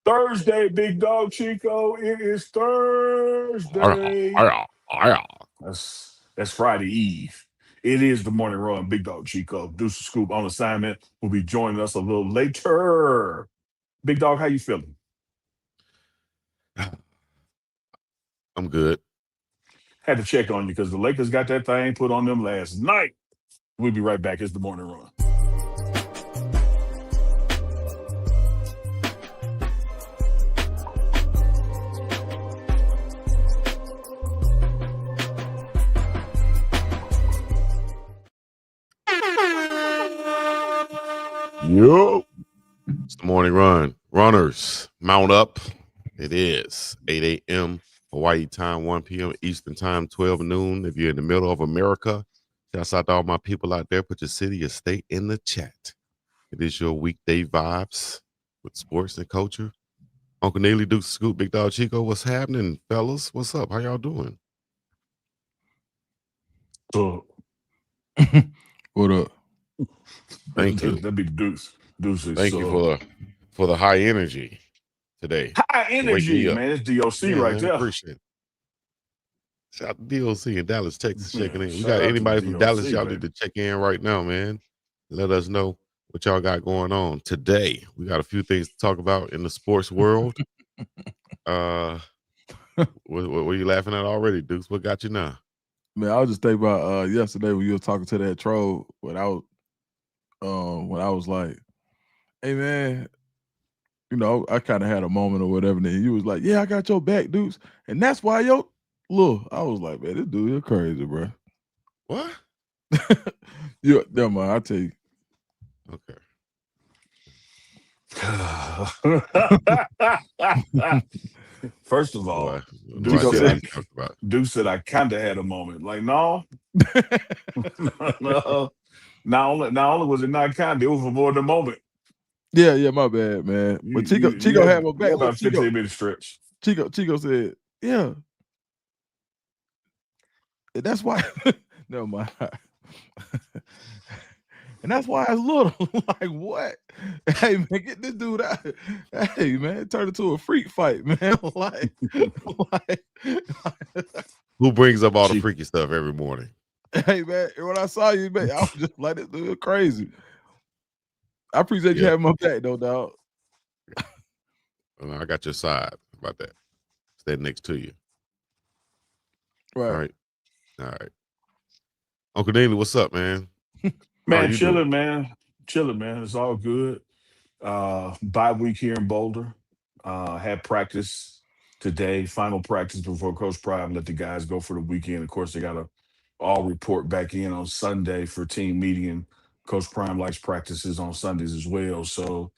Thursday, big dog Chico. It is Thursday. That's Friday Eve. It is the morning run, big dog Chico. Deuce Scoop on assignment will be joining us a little later. Big dog, how you feeling? I'm good. Had to check on you because the Lakers got that thing put on them last night. We'll be right back. It's the morning run. Yo. It's the morning run. Runners, mount up. It is 8 a.m. Hawaii time, 1 p.m. Eastern time, 12 noon. If you're in the middle of America, shouts out to all my people out there. Put your city, your state in the chat. It is your weekday vibes with sports and culture. Uncle Neely, Duke Scoop, Big Dog Chico, what's happening, fellas? What's up? How y'all doing? So, what up? Thank you. That'd be Deuce. Thank you for the high energy today. High energy, man. It's DOC right man, there. Appreciate it. Shout out to DOC in Dallas, Texas, checking in. We shout got out to anybody the from DOC, Dallas, y'all man. need to check in right now, man. Let us know what y'all got going on today. We got a few things to talk about in the sports world. What are you laughing at already, Dukes? What got you now? Man, I was just thinking about yesterday when you were talking to that troll when I was like, hey man, you know, I kind of had a moment or whatever, and then you was like, yeah, I got your back, Dukes. And that's why look, I was like, man, this dude, you're crazy, bro. What? Never mind, I'll tell you. Okay. First of all, Duke said I kind of had a moment. Like, no. No. Not only was it not kind, it was for more than a moment. Yeah, my bad, man. But Chico had my back. About 15-minute stretch. Chico said, yeah. And that's why, never mind. And that's why it's little. Like, what? Hey, man, get this dude out. Hey, man, turn it into a freak fight, man. like Who brings up all the freaky stuff every morning? Hey, man, when I saw you, man, I was just like, this dude crazy. I appreciate you having my back, though, dog. I got your side about that. Stand next to you. Right. All right. Uncle Daly, what's up, man? Man, chilling, man. Chilling, man. It's all good. Bye week here in Boulder. Had practice today, final practice before Coach Prime let the guys go for the weekend. Of course, they got to all report back in on Sunday for team meeting. And Coach Prime likes practices on Sundays as well. So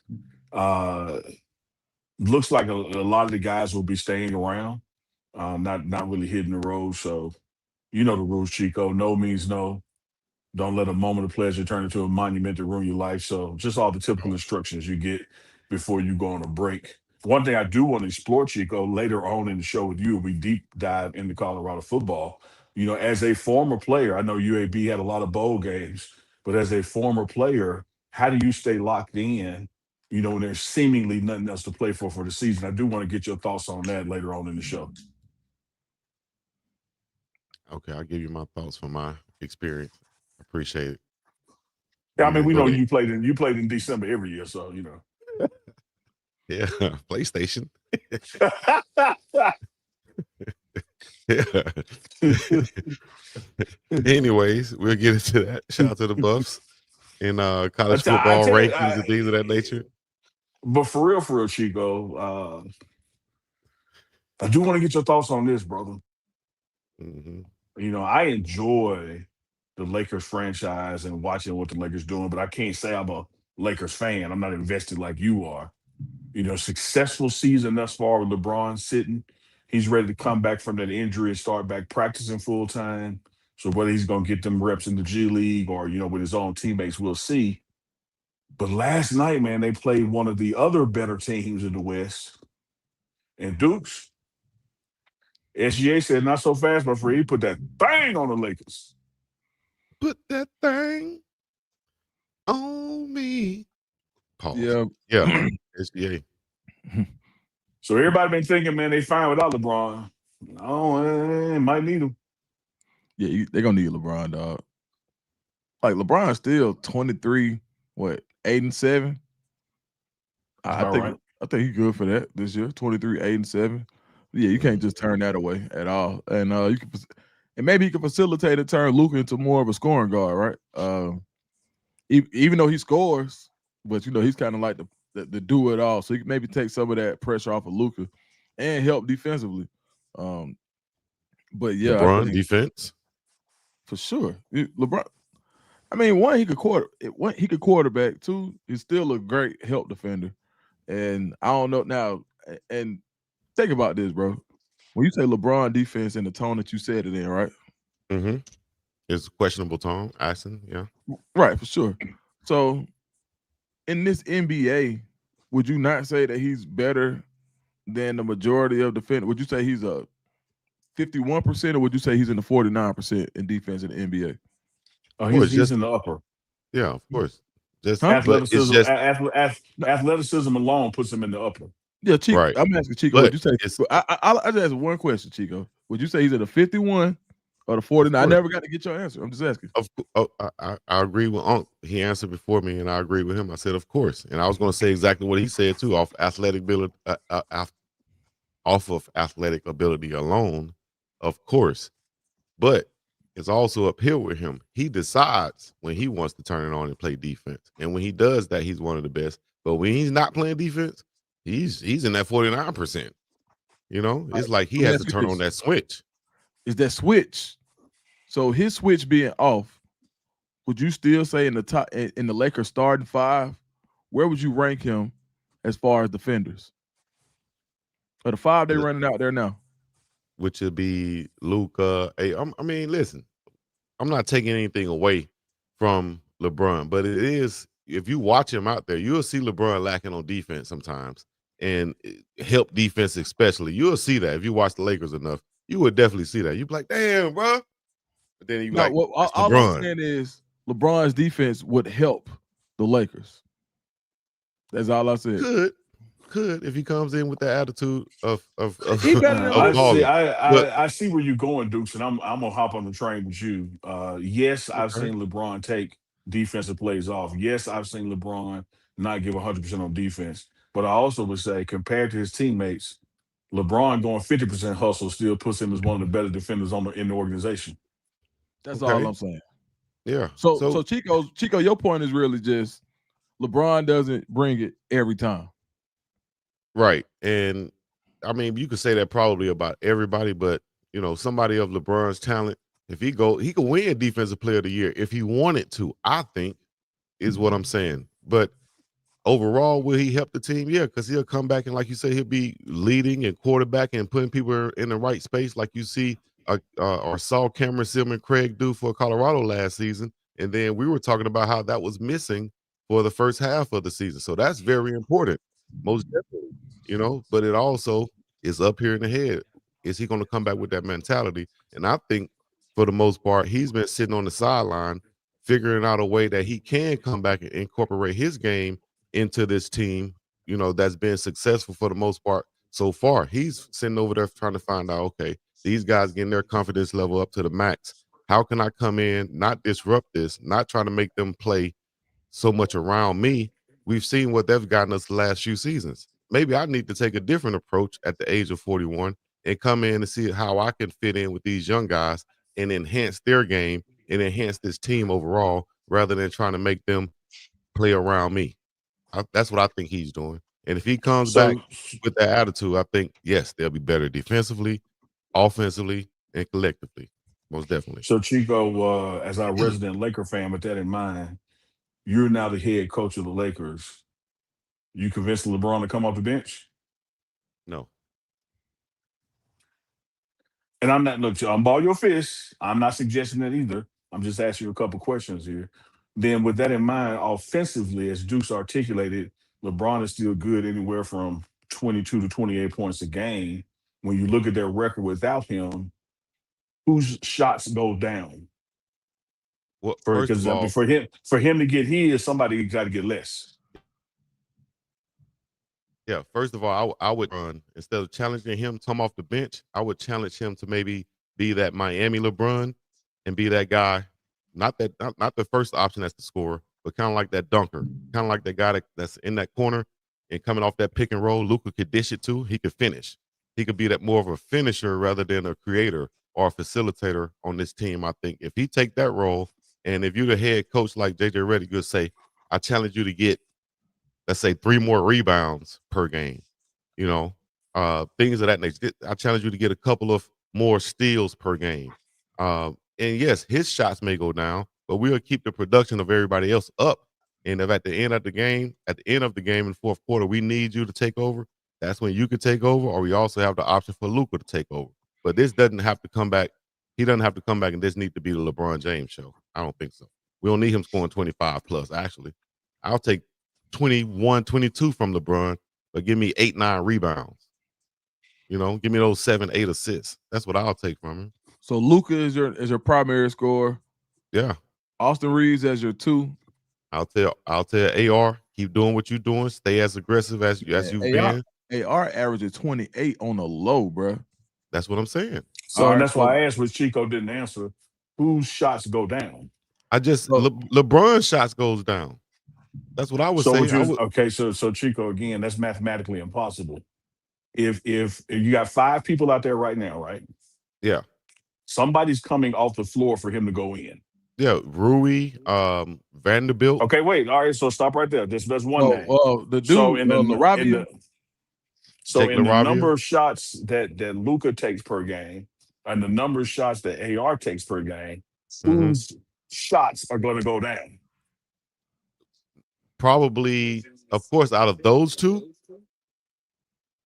looks like a lot of the guys will be staying around, not really hitting the road. So you know the rules, Chico. No means no. Don't let a moment of pleasure turn into a monument to ruin your life. So just all the typical instructions you get before you go on a break. One thing I do want to explore, Chico, later on in the show with you, we deep dive into Colorado football. You know, as a former player, I know UAB had a lot of bowl games, but as a former player, how do you stay locked in, you know, when there's seemingly nothing else to play for the season? I do want to get your thoughts on that later on in the show. Okay, I'll give you my thoughts from my experience. Appreciate it. Yeah, I mean, we know you played in December every year, so you know. Yeah, PlayStation. Anyways, we'll get into that. Shout out to the Buffs in college football rankings and things of that nature. But for real, Chico, I do want to get your thoughts on this, brother. Mm-hmm. You know, I enjoy the Lakers franchise and watching what the Lakers doing, but I can't say I'm a Lakers fan. I'm not invested like you are. You know, successful season thus far with LeBron sitting. He's ready to come back from that injury and start back practicing full time. So whether he's going to get them reps in the G League or, you know, with his own teammates, we'll see. But last night, man, they played one of the other better teams in the West. And Dukes, SGA said, not so fast, my friend. He put that thing on the Lakers. Put that thing on me. Pause. Yeah. Yeah. SGA. So everybody been thinking, man, they fine without LeBron. No, might need him. Yeah, they're gonna need LeBron, dog. Like LeBron's still 23, 8-7. That's I about think right. I think he's good for that this year. 23, 8-7. Yeah, you can't just turn that away at all. And you can, and maybe he can facilitate and turn Luka into more of a scoring guard, right? Even though he scores, but he's kind of like the do it all. So he can maybe take some of that pressure off of Luka and help defensively. But yeah, I LeBron think defense for sure LeBron. I mean, one, he could quarterback. Two, he's still a great help defender. And I don't know now. And think about this, bro. When you say LeBron defense in the tone that you said it in, right? Mm-hmm. It's questionable tone, Ashton. Yeah. Right, for sure. So in this NBA, would you not say that he's better than the majority of defenders? Would you say he's a 51%, or would you say he's in the 49% in defense in the NBA? Oh, Or it's he's just in the upper. yeah, of course. Just Huh? but it's Athleticism, just athleticism alone puts him in the upper. Yeah, Chico. right. I'm asking Chico. But Would you say? it's I just asked one question, Chico. Would you say he's at the 51 or the of 49? I course. never got to get your answer. I'm just asking. I agree with Unc. He answered before me, and I agree with him. I said, of course, and I was going to say exactly what he said too. Off athletic ability, off of athletic ability alone, of course. But it's also uphill with him. He decides when he wants to turn it on and play defense, and when he does that, he's one of the best. But when he's not playing defense, he's in that 49%. It's like he Let me has to ask you turn on this: that switch. is that switch? So his switch being off, would you still say in the top in the Lakers starting five? Where would you rank him as far as defenders? Or the five they running out there now? Which would be Luka. I mean, listen, I'm not taking anything away from LeBron, but it is, if you watch him out there, you'll see LeBron lacking on defense sometimes, and help defense especially. You'll see that if you watch the Lakers enough. You would definitely see that. You'd be like, damn, bro. But then you be No, like, that's all I'm LeBron. saying is LeBron's defense would help the Lakers. That's all I said. Could if he comes in with the attitude of He better than of I Luka. see. balling. But I see where you're going, Dukes, and I'm gonna hop on the train with you. Yes, I've okay, seen LeBron take defensive plays off. Yes, I've seen LeBron not give 100% on defense. But I also would say, compared to his teammates, LeBron going 50% hustle still puts him as one of the better defenders in the organization. That's all okay, I'm saying. yeah. So Chico, your point is really just LeBron doesn't bring it every time. Right. And I mean, you could say that probably about everybody, but somebody of LeBron's talent, if he could win defensive player of the year if he wanted to, I think, is what I'm saying. But overall, will he help the team? Yeah, because he'll come back and, like you say, he'll be leading and quarterbacking and putting people in the right space, like you see or saw Cameron Silman Craig do for Colorado last season. And then we were talking about how that was missing for the first half of the season. So that's very important, most definitely. But it also is up here in the head. Is he going to come back with that mentality? And I think, for the most part, he's been sitting on the sideline, figuring out a way that he can come back and incorporate his game into this team, that's been successful for the most part so far. He's sitting over there trying to find out, okay, these guys getting their confidence level up to the max. How can I come in, not disrupt this, not trying to make them play so much around me? We've seen what they've gotten us the last few seasons. Maybe I need to take a different approach at the age of 41 and come in and see how I can fit in with these young guys and enhance their game and enhance this team overall, rather than trying to make them play around me. That's what I think he's doing. And if he comes back So, with that attitude, I think, yes, they'll be better defensively, offensively, and collectively. Most definitely. so Chico, as our resident Laker fan, with that in mind, you're now the head coach of the Lakers. You convinced LeBron to come off the bench? No. And I'm not, look, I'm ball your fist. I'm not suggesting that either. I'm just asking you a couple questions here. Then, with that in mind, offensively, as Deuce articulated, LeBron is still good anywhere from 22 to 28 points a game. When you look at their record without him, whose shots go down? Well, first Because of all, for him to get his, somebody got to get less. Yeah, first of all, I would run instead of challenging him to come off the bench. I would challenge him to maybe be that Miami LeBron and be that guy, not the first option as the scorer, but kind of like that dunker, kind of like that guy that's in that corner and coming off that pick and roll. Luka could dish it to. He could finish. He could be that more of a finisher rather than a creator or a facilitator on this team. I think if he take that role, and if you're the head coach like JJ Redick, you'll say, "I challenge you to get, let's say, 3 more rebounds per game." You know, things of that nature. I challenge you to get a couple of more steals per game. And yes, his shots may go down, but we'll keep the production of everybody else up. And if at the end of the game in the fourth quarter, we need you to take over, that's when you could take over, or we also have the option for Luka to take over. But this doesn't have to come back. He doesn't have to come back, and this need to be the LeBron James show. I don't think so. We don't need him scoring 25 plus, actually. I'll take 21, 22 from LeBron, but give me 8, 9 rebounds. You know, give me those 7, 8 assists. That's what I'll take from him. So Luka is your primary scorer. Yeah. Austin Reeves as your 2. I'll tell AR, keep doing what you're doing. Stay as aggressive as you've been. AR averaging 28 on the low, bro. That's what I'm saying. So and that's why I asked, which Chico didn't answer, whose shots go down? LeBron's shots goes down. That's what I would say. Okay, so Chico, again, that's mathematically impossible. If you got 5 people out there right now, right? Yeah. Somebody's coming off the floor for him to go in. Yeah, Rui, Vanderbilt. Okay, wait. All right, so stop right there. There's one name. The dude, LaRavia. So in the number of shots that Luka takes per game and the number of shots that AR takes per game, whose shots are going to go down? Probably, of course, out of those 2,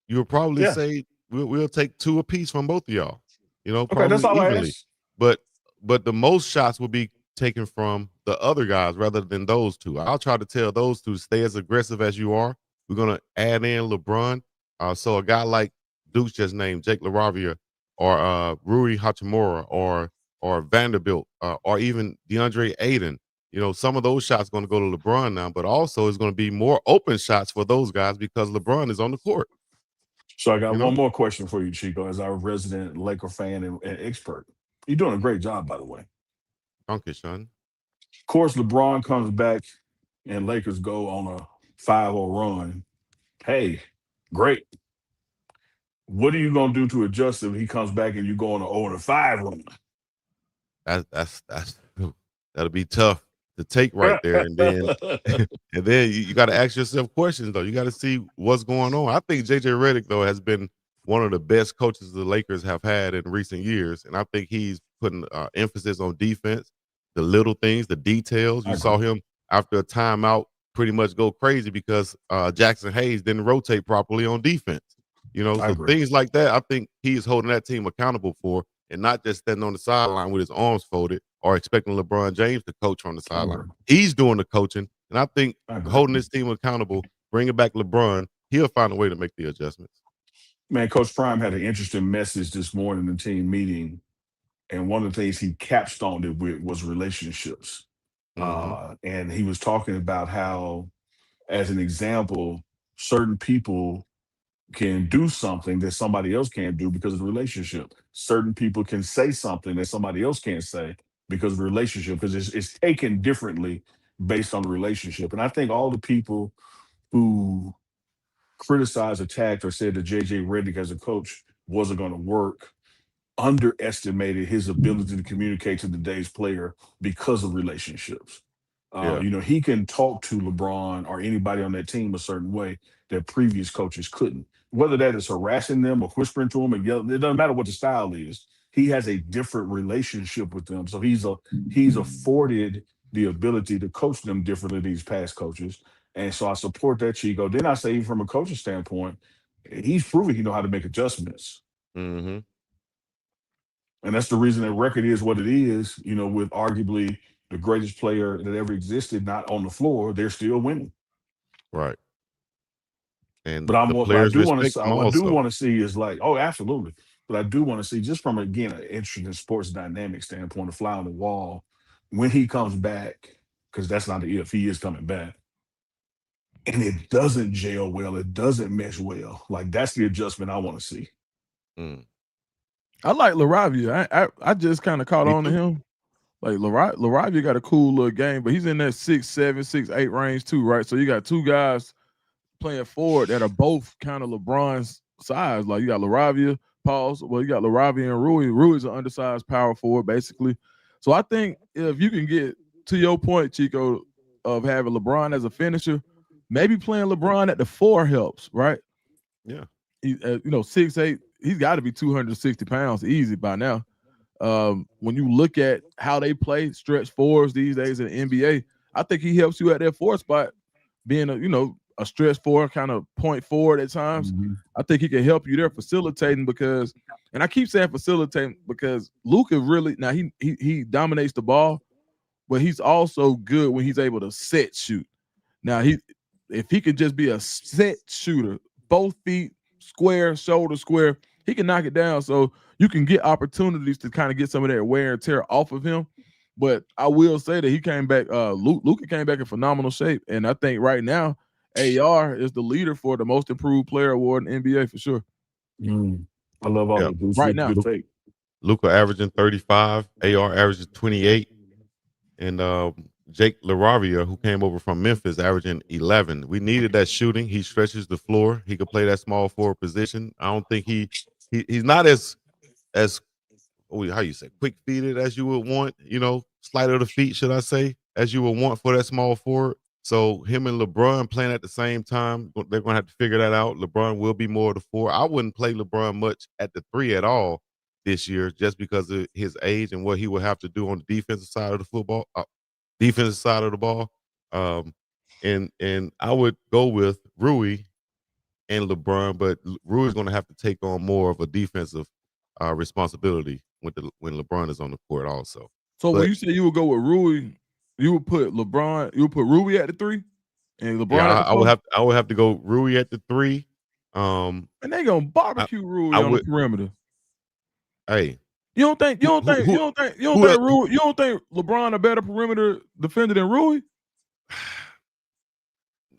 you would probably say we'll take 2 apiece from both of y'all. You know, probably that's all evenly. I asked. But the most shots will be taken from the other guys rather than those 2. I'll try to tell those 2 to stay as aggressive as you are. We're gonna add in LeBron. So a guy like Duke's just named Jake LaRavia or Rui Hachimura or Vanderbilt or even DeAndre Ayton. You know, some of those shots going to go to LeBron now, but also it's going to be more open shots for those guys because LeBron is on the court. So I got one more question for you, Chico, as our resident Laker fan and expert. You're doing a great job, by the way. Thank you, Sean. Of course, LeBron comes back and Lakers go on a 5-0 run. Hey, great. What are you going to do to adjust if he comes back and you go on an 0-5 run? That'll be tough to take right there, and then you got to ask yourself questions though. You got to see what's going on. I think JJ Redick though has been one of the best coaches the Lakers have had in recent years, and I think he's putting emphasis on defense, the little things, the details. You saw him after a timeout pretty much go crazy because Jackson Hayes didn't rotate properly on defense. You know, so things like that, I think he's holding that team accountable for, and not just standing on the sideline with his arms folded or expecting LeBron James to coach on the sideline. He's doing the coaching, and I think holding this team accountable, bringing back LeBron, he'll find a way to make the adjustments. Man, Coach Prime had an interesting message this morning in the team meeting, and one of the things he capstoned it with was relationships. And he was talking about how, as an example, certain people can do something that somebody else can't do because of the relationship. Certain people can say something that somebody else can't say because of the relationship, because it's taken differently based on the relationship. And I think all the people who criticized, attacked, or said that JJ Redick as a coach wasn't going to work underestimated his ability to communicate to today's player because of relationships. You know, he can talk to LeBron or anybody on that team a certain way that previous coaches couldn't. Whether that is harassing them or whispering to them and yelling, it doesn't matter what the style is. He has a different relationship with them. So he's afforded the ability to coach them differently than these past coaches. And so I support that, Chico. Then I say, even from a coaching standpoint, he's proven he knows how to make adjustments. And that's the reason that record is what it is, you know, with arguably the greatest player that ever existed not on the floor, they're still winning. Right. And but I do want to see is like, oh, absolutely. But I do want to see, just from, again, an interesting sports dynamic standpoint, a fly on the wall, when he comes back, because that's not the if, he is coming back. and it doesn't gel well. It doesn't mesh well. Like that's the adjustment I want to see. I like LaRavia. I just kind of caught Me on to too. him. Like LaRavia got a cool little game, but he's in that 6'7", 6'8" range too, right? So you got two guys playing forward that are both kind of LeBron's size. Like you got LaRavia, pause. Well, you got LaRavia and Rui. Rui's an undersized power forward, basically. So I think if you can get to your point, Chico, of having LeBron as a finisher, maybe playing LeBron at the 4 helps, right? Yeah. He, 6'8", he's got to be 260 pounds easy by now. When you look at how they play stretch fours these days in the NBA, I think he helps you at that 4 spot, being a stretch 4 kind of point forward at times. I think he can help you there facilitating because, and I keep saying facilitating because Luka really now he dominates the ball, but he's also good when he's able to set shoot. Now if he could just be a set shooter, both feet square, shoulder square, he can knock it down. So you can get opportunities to kind of get some of that wear and tear off of him. But I will say that he came back. Luka came back in phenomenal shape, and I think right now AR is the leader for the most improved player award in NBA for sure. I love all of this. Right now. Good take. Luka averaging 35, AR averaging 28, and Jake LaRavia, who came over from Memphis, averaging 11. We needed that shooting. He stretches the floor. He could play that small forward position. I don't think he's not as how you say quick-feeted as you would want, slight of the feet, should I say, as you would want for that small forward. So him and LeBron playing at the same time, they're going to have to figure that out. LeBron will be more of the 4. I wouldn't play LeBron much at the 3 at all this year just because of his age and what he would have to do on the defensive side of the football, defensive side of the ball. And I would go with Rui and LeBron, but Rui's going to have to take on more of a defensive responsibility when LeBron is on the court also. So when you say you would go with Rui, you would put LeBron, you would put Rui at the 3 and LeBron at the 4? I would have to go Rui at the 3. And they gonna barbecue Rui on the perimeter. Hey. You don't think LeBron a better perimeter defender than Rui?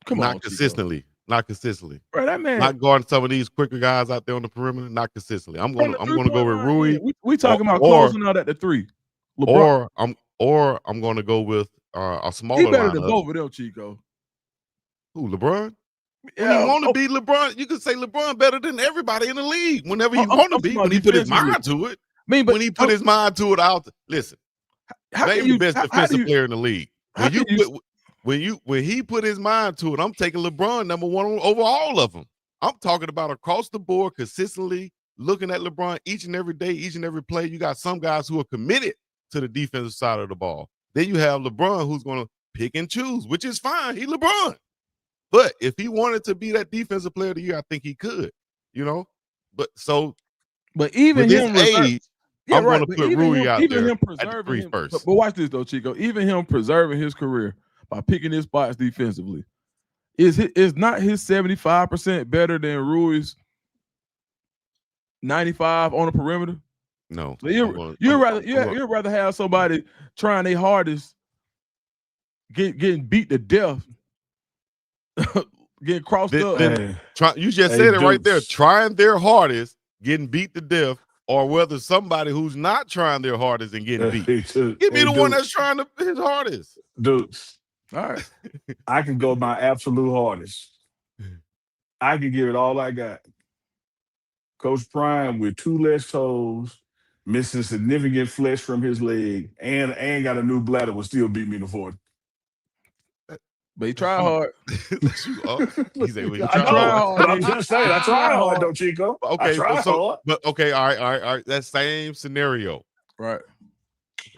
Come on, consistently. Not consistently. Bro, that man not guarding some of these quicker guys out there on the perimeter. Not consistently. I'm gonna go with Rui. We talking about closing out at the 3. LeBron. Or I'm gonna go with a smaller. He better lineup. than both of them, Chico. Who, LeBron? Yeah, when he want to be LeBron, you can say LeBron better than everybody in the league. Whenever he want to be, when he put his mind to it. When he put his mind to it, listen. Name the best defensive player in the league. When he put his mind to it, I'm taking LeBron number 1 over all of them. I'm talking about across the board, consistently looking at LeBron each and every day, each and every play. You got some guys who are committed to the defensive side of the ball. Then you have LeBron who's going to pick and choose, which is fine. He's LeBron. But if he wanted to be that defensive player of the year, I think he could, But even him age, I'm going to put Rui out there at the 3 first. But watch this though, Chico. Even him preserving his career by picking his spots defensively, is not his 75% better than Rui's 95 on the perimeter? No. So you'd rather have somebody trying their hardest, getting beat to death, getting crossed up. You just said it right there. Trying their hardest, getting beat to death, or whether somebody who's not trying their hardest and getting beat. Give me the one that's trying his hardest. Dudes. All right. I can go my absolute hardest. I can give it all I got. Coach Prime with 2 less toes, missing significant flesh from his leg, and got a new bladder will still beat me in the 40. But he tried hard. He's able to try hard. But I'm just saying, I tried hard though, Chico. Okay, all right. That same scenario. Right.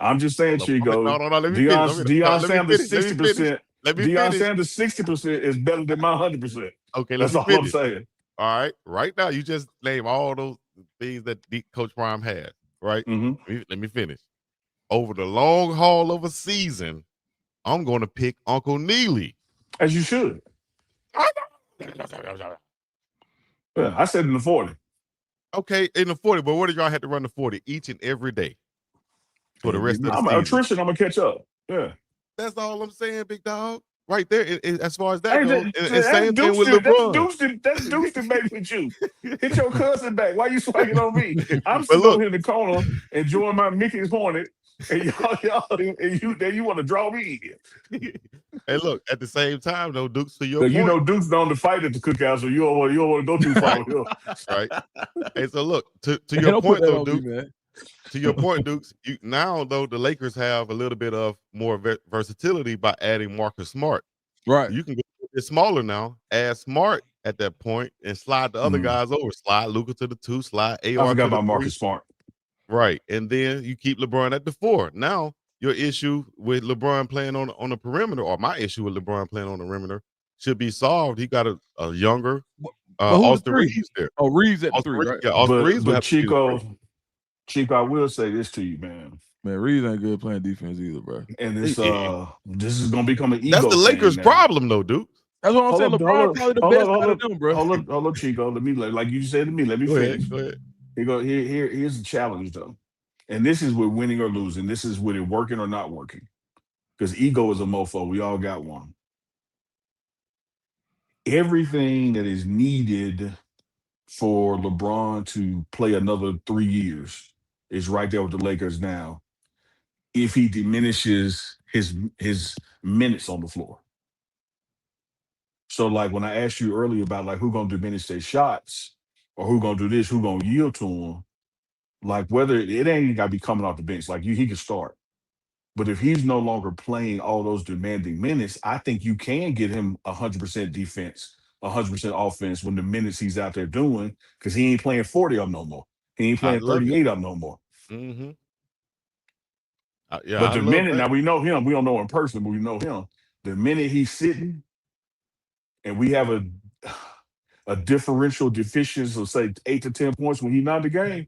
I'm just saying, Chico. No. Let me Deion Sanders 60%. Deion Sanders 60% is better than my 100%. Okay, that's all I'm saying. All right, right now you just name all those things that Coach Prime had. Right. Let me finish. Over the long haul of a season, I'm going to pick Uncle Neely. As you should. Yeah, I said in the 40. Okay, in the 40, but what did y'all have to run the 40 each and every day for the rest of the season? Attrition, I'm going to catch up. Yeah. That's all I'm saying, big dog. right there. As far as that Hey, goes, and that's same thing with Deuce. That's LeBron. Deuce. That's Deuce debate with you. Hit your cousin back. Why you swinging on me? I'm But sitting over look, here in the corner enjoying my Mickey's Hornet, and y'all, and you want to draw me in. hey, look. At the same time, though, Dukes, to your Because you point, know Duke's known to fight at the cookout, so you don't want to go too far right, with him. right. Hey, so look, to Hey, your don't put point that though, on me, Duke. man. To your point, Dukes. Now though, the Lakers have a little bit of more versatility by adding Marcus Smart. Right. You can go a bit smaller now, add Smart at that point, and slide the other guys over. Slide Luka to the 2, slide I AR forgot to the about 3. Marcus Smart. Right, and then you keep LeBron at the 4. Now your issue with LeBron playing on the perimeter, or my issue with LeBron playing on the perimeter, should be solved. He got a younger But who the Austin 3? Reeves there. Oh, Reeves at the Austin 3, Reeves, right? yeah, Austin Reeves will But have to be the 3. Chico, I will say this to you, man. Man, Reeves ain't good playing defense either, bro. And this is gonna become an That's ego the thing Lakers' now. problem, though, Duke. That's what I'm saying. LeBron probably the best out of them, bro. Hold up, Chico. Let me like you said to me. Let me Go finish. ahead. Here's the challenge though, and this is with winning or losing. This is with it working or not working. Because ego is a mofo. We all got one. Everything that is needed for LeBron to play another 3 years is right there with the Lakers now. If he diminishes his minutes on the floor. So like when I asked you earlier about like who gonna diminish their shots or who gonna do this, who gonna yield to him, like whether it ain't gotta be coming off the bench, like he can start. But if he's no longer playing all those demanding minutes, I think you can get him 100% defense, 100% offense when the minutes he's out there doing, because he ain't playing 40 of them no more. He ain't I playing love it. 38 of them no more. Mm-hmm. But I the love minute that. now we know him, we don't know him in person, but we know him. The minute he's sitting and we have a differential deficiency of say 8 to 10 points when he's not in the game,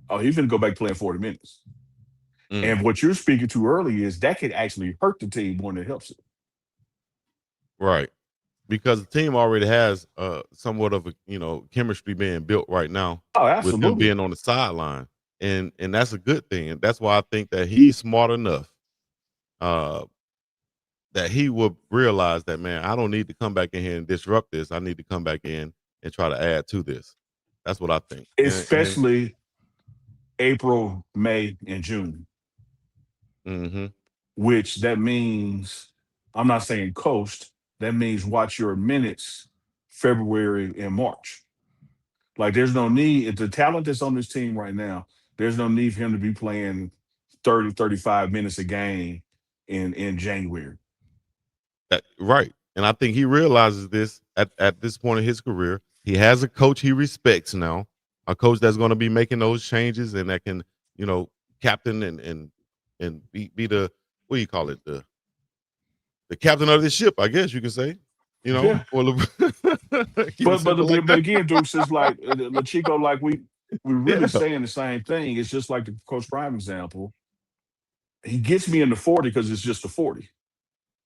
oh, he's gonna go back playing 40 minutes. And what you're speaking to early is that could actually hurt the team more than it helps it. Right. Because the team already has somewhat of a chemistry being built right now Oh, with him absolutely. being on the sideline. And that's a good thing. And that's why I think that he's smart enough that he will realize that, man, I don't need to come back in here and disrupt this. I need to come back in and try to add to this. That's what I think. Especially April, May, and June. Mm-hmm. Which that means, I'm not saying coast, that means watch your minutes February and March. Like there's no need, if the talent that's on this team right now, there's no need for him to be playing 30, 35 minutes a game in January. Right. And I think he realizes this at this point in his career. He has a coach he respects now, a coach that's going to be making those changes and that can, captain and be the, what do you call it? The captain of this ship, I guess you can say, Yeah. or But again, Dukes is like Chico, like we really yeah. saying the same thing. It's just like the Coach Prime example. He gets me in the 40 because it's just a 40.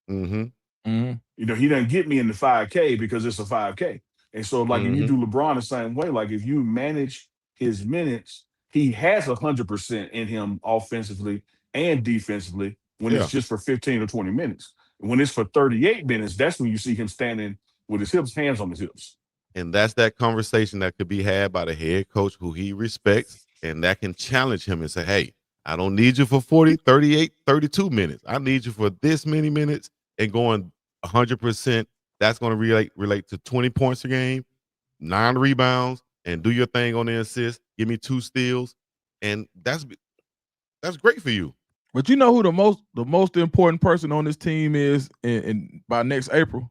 Mm-hmm. Mm-hmm. He doesn't get me in the 5K because it's a 5K. And so, like, if you Mm-hmm. do LeBron the same way, like if you manage his minutes, he has 100% in him offensively and defensively when it's just for 15 or 20 minutes. When it's for 38 minutes, that's when you see him standing with his hands on his hips. And that's that conversation that could be had by the head coach who he respects and that can challenge him and say, hey, I don't need you for 40, 38, 32 minutes. I need you for this many minutes and going 100%. That's going to relate to 20 points a game, 9 rebounds, and do your thing on the assist. Give me 2 steals. And that's great for you. But you know who the most important person on this team is in by next April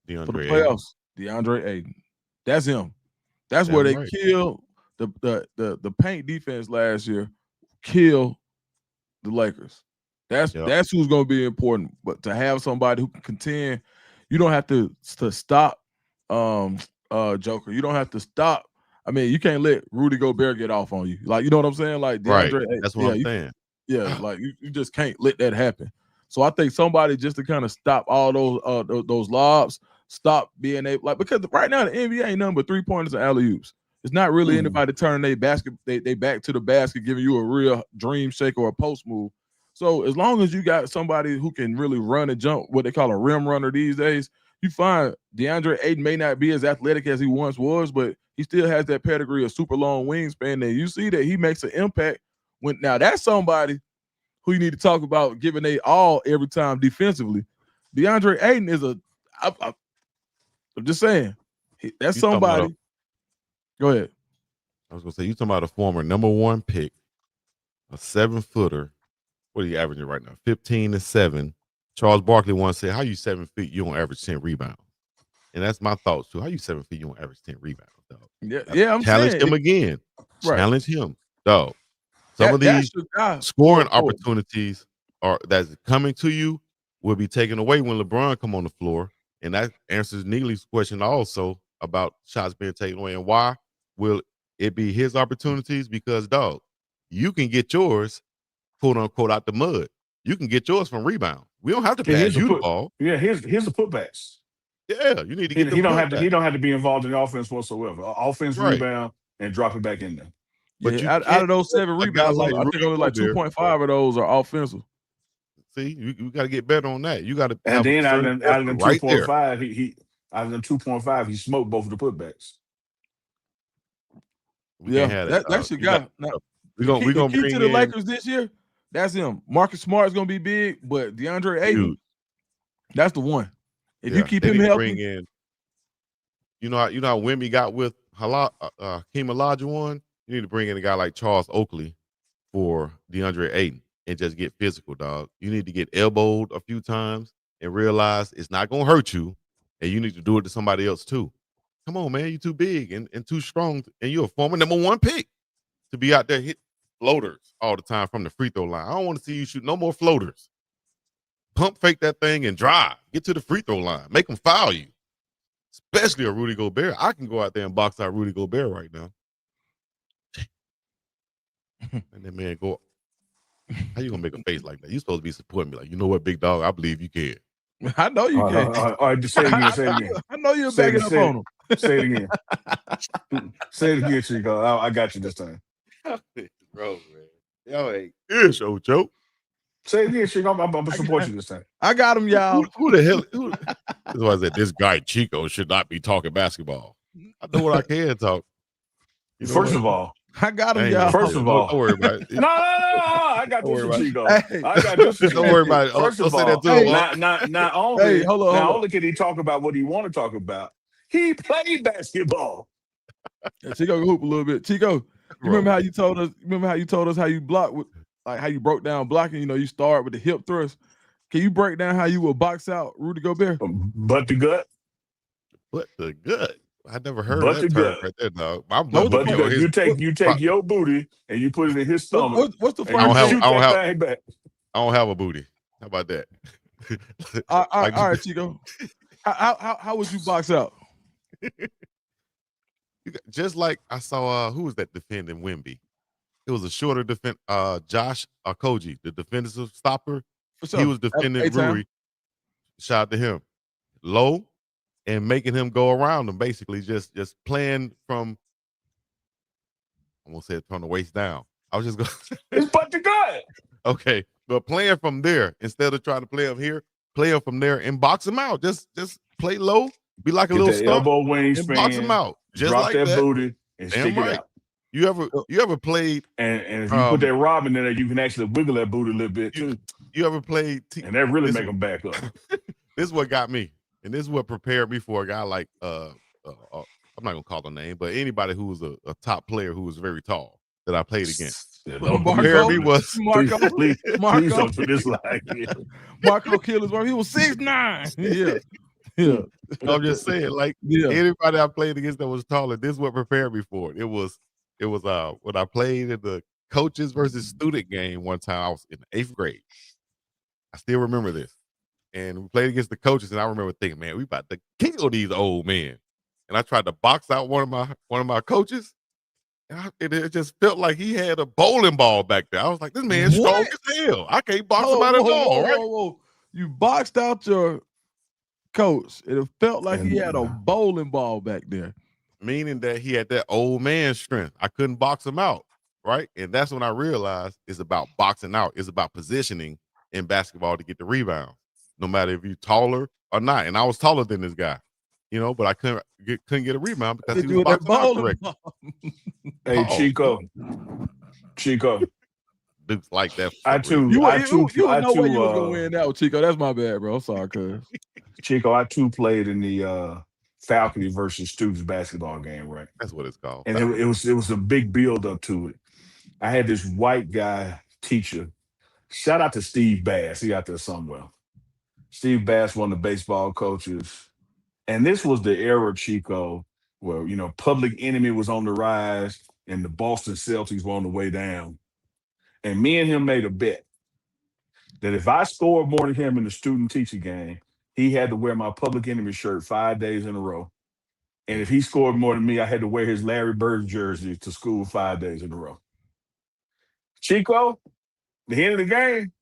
for the playoffs? DeAndre Ayton. That's him. That's where they kill the paint defense last year. Kill the Lakers. That's who's going to be important. But to have somebody who can contend, you don't have to stop Joker. You don't have to stop. I mean, you can't let Rudy Gobert get off on you. Like, you know what I'm saying? Like DeAndre Ayton. That's what I'm saying. Yeah, like you just can't let that happen. So I think somebody just to kind of stop all those lobs, stop being able, like, because right now the NBA ain't nothing but 3-pointers and alley-oops. It's not really anybody turning their back to the basket, giving you a real dream shake or a post move. So as long as you got somebody who can really run and jump, what they call a rim runner these days, you find DeAndre Ayton may not be as athletic as he once was, but he still has that pedigree of super long wingspan. And you see that he makes an impact. Now that's somebody who you need to talk about giving they all every time defensively. DeAndre Ayton is I'm just saying, that's somebody. Go ahead. I was gonna say, you talking about a former #1 pick, a 7-footer. What are you averaging right now? 15 and 7. Charles Barkley once said, "How you 7 feet? You don't average 10 rebounds." And that's my thoughts too. How you 7 feet? You don't average 10 rebounds, dog. Yeah, I'm challenge saying him again. Right. Challenge him, dog. Some of these scoring opportunities that's coming to you will be taken away when LeBron come on the floor, and that answers Neely's question also about shots being taken away. And why will it be his opportunities? Because, dog, you can get yours, quote unquote, out the mud. You can get yours from rebound. We don't have to pass you the ball. Yeah, here's the putbacks. Yeah, you need to get he don't have to be involved in the offense whatsoever. Offense, rebound, and drop it back in there. But out of those 7 rebounds, I think only like 2.5 of those are offensive. See, you got to get better on that. You got to. And then out of the 2.5, he out of the 2.5, he smoked both of the putbacks. That's your guy. We're gonna bring to the Lakers this year. That's him. Marcus Smart is gonna be big, but DeAndre Ayton, that's the one. If you keep him healthy, you know how Wemby got with Hakeem Olajuwon. You need to bring in a guy like Charles Oakley for DeAndre Ayton and just get physical, dog. You need to get elbowed a few times and realize it's not gonna hurt you, and you need to do it to somebody else too. Come on, man, you're too big and too strong, and you're a former #1 pick to be out there hit floaters all the time from the free throw line. I don't want to see you shoot no more floaters. Pump fake that thing and drive. Get to the free throw line. Make them foul you. Especially a Rudy Gobert. I can go out there and box out Rudy Gobert right now. And then, man, go. How you gonna make a face like that? You supposed to be supporting me, like, you know what, big dog? I believe you can. I know you can. All right, just say it again. Say it again. I know you're backing up on him. Say it again. Say it again, Chico. I got you this time. Bro, man. Yo, hey, ish, Ocho. Say it again, Chico. I'm gonna support you this time. I got him, y'all. Who the hell? That's why I said this guy Chico should not be talking basketball. I know what I can talk. First of all, I got him, y'all. First of all, don't worry about it. No, I got this one, Chico. Hey. I got this one. Don't worry about it. First of all, not only only can he talk about what he want to talk about, he played basketball. Yeah, Chico can hoop a little bit. Chico, you remember how you told us? How you block with, like, how you broke down blocking? You know, you start with the hip thrust. Can you break down how you would box out Rudy Gobert? Butt to gut. Butt to gut. I never heard that term right there, dog. You take your booty and you put it in his stomach. What's the first? I don't have a booty. How about that? All right, Chico. How would you box out? Just like I saw, who was that defending Wemby? It was a shorter defense. Josh Okogie, the defensive stopper. He was defending Rui. Shout out to him. Low and making him go around him, basically just playing from. I'm gonna say it from the waist down. I was just going. It's butt to gut. Okay, but playing from there instead of trying to play him here, play him from there and box him out. Just play low, be like a little stump, elbow wingspan, and box him out. Just drop like that booty and stick it out. You ever played? And if you put that Robin in there, you can actually wiggle that booty a little bit too. You ever played? And that really make them back up. This is what got me, and this is what prepared me for a guy like I'm not gonna call the name, but anybody who was a top player who was very tall that I played against. Marco for this line. Marco Killers, he was 6'9". Yeah. I'm just saying, like, anybody I played against that was taller, this is what prepared me for it. It was when I played in the coaches versus student game one time. I was in the 8th grade. I still remember this. And we played against the coaches, and I remember thinking, man, we about to kill these old men. And I tried to box out one of my coaches, and it just felt like he had a bowling ball back there. I was like, this man's strong as hell. I can't box him out at all. Right? You boxed out your coach. It felt like he had a bowling ball back there. Meaning that he had that old man strength. I couldn't box him out, right? And that's when I realized it's about boxing out. It's about positioning in basketball to get the rebound, no matter if you're taller or not. And I was taller than this guy, but I couldn't get a rebound because he was boxing out correctly. Hey, Chico. Dudes like that. You would know where you was gonna win that with Chico. That's my bad, bro. I'm sorry, cuz. Chico, I too played in the Falcons versus Students basketball game, right? That's what it's called. And it was a big build up to it. I had this white guy teacher. Shout out to Steve Bass. He out there somewhere. Steve Bass, one of the baseball coaches. And this was the era, Chico, where, Public Enemy was on the rise and the Boston Celtics were on the way down. And me and him made a bet that if I scored more than him in the student-teacher game, he had to wear my Public Enemy shirt 5 days in a row. And if he scored more than me, I had to wear his Larry Bird jersey to school 5 days in a row. Chico, the end of the game,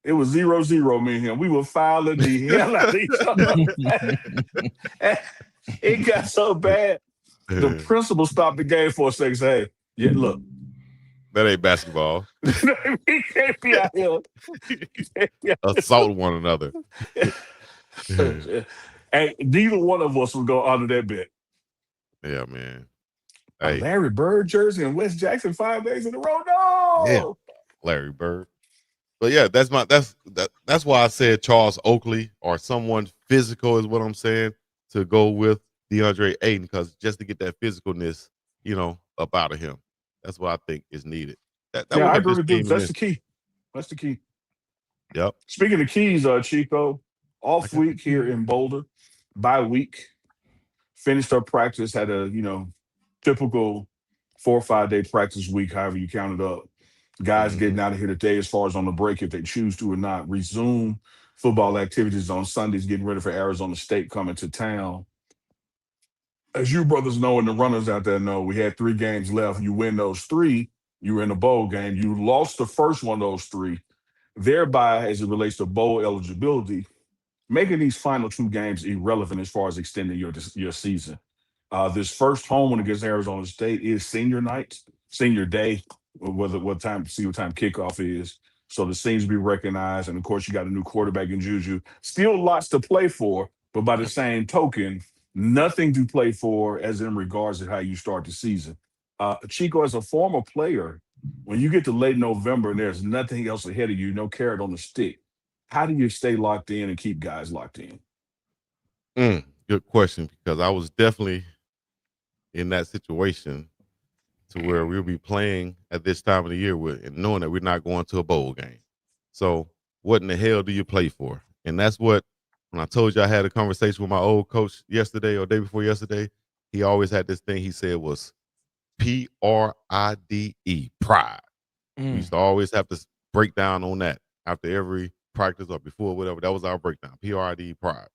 it was 0-0, me and him. We were fouling the hell out of each other. It got so bad. The principal stopped the game for a second and said, hey, look. That ain't basketball. He can't be out here. Assault one another. And neither one of us would go under that bet. Yeah, man. Hey. Larry Bird jersey and West Jackson 5 days in a row. No. Yeah. Larry Bird. But yeah, that's why I said Charles Oakley or someone physical is what I'm saying to go with DeAndre Ayton, because just to get that physicalness, up out of him. That's what I think is needed. I agree with you. That's the key. That's the key. Yep. Speaking of keys, Chico, off week here in Boulder, bye week, finished our practice, had a, typical 4 or 5 day practice week, however you count it up. Guys getting out of here today as far as on the break, if they choose to or not. Resume football activities on Sundays, getting ready for Arizona State coming to town. As you brothers know and the runners out there know, we had 3 games left. You win those 3, you were in a bowl game. You lost the first one of those 3, thereby, as it relates to bowl eligibility, making these final 2 games irrelevant as far as extending your season. This first home one against Arizona State is senior night, senior day, what time kickoff is. So the seniors be recognized. And of course, you got a new quarterback in Juju. Still lots to play for, but by the same token, nothing to play for as in regards to how you start the season. Chico, as a former player, when you get to late November and there's nothing else ahead of you, no carrot on the stick, how do you stay locked in and keep guys locked in? Good question, because I was definitely in that situation to where we'll be playing at this time of the year and knowing that we're not going to a bowl game. So what in the hell do you play for? And that's what, when I told you I had a conversation with my old coach yesterday or day before yesterday, he always had this thing he said was PRIDE, pride. We used to always have to break down on that after every practice or before, whatever. That was our breakdown, PRIDE, pride.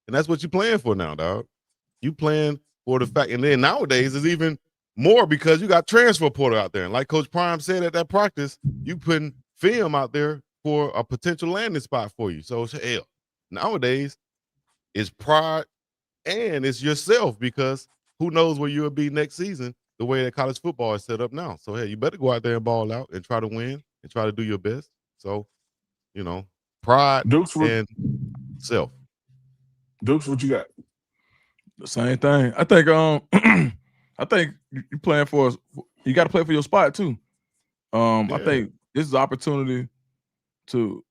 And that's what you're playing for now, dog. You playing for the fact, and then nowadays it's even more because you got transfer portal out there. And like Coach Prime said at that practice, you putting film out there for a potential landing spot for you. So hell, nowadays it's pride and it's yourself, because who knows where you'll be next season the way that college football is set up now. So hey, you better go out there and ball out and try to win and try to do your best. So, pride and self. Dukes, what you got? The same thing. I think I think you're playing for, you got to play for your spot too. I think this is an opportunity to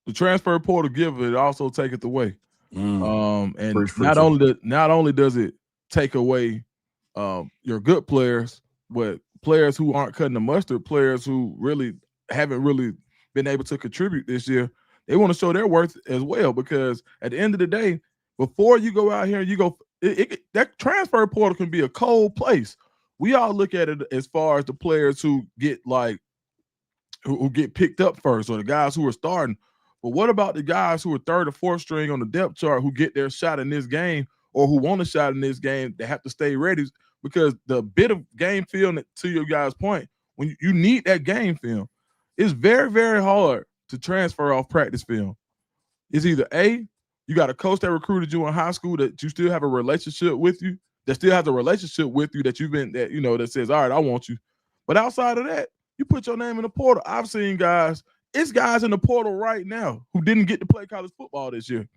the transfer portal give it, also take it away. And not only does it take away your good players, but players who aren't cutting the mustard, players who really haven't really been able to contribute this year, they want to show their worth as well. Because at the end of the day, before you go out here and you go, that transfer portal can be a cold place. We all look at it as far as the players who get who get picked up first, or the guys who are starting. But what about the guys who are 3rd or 4th string on the depth chart who get their shot in this game, or who want a shot in this game? They have to stay ready, because the bit of game film, to your guys' point, when you need that game film, it's very, very hard to transfer off practice film. It's either A, you got a coach that recruited you in high school that you still have a relationship with you, that still has a relationship with you that you've been, that says, all right, I want you. But outside of that, you put your name in the portal. I've seen guys, it's guys in the portal right now who didn't get to play college football this year.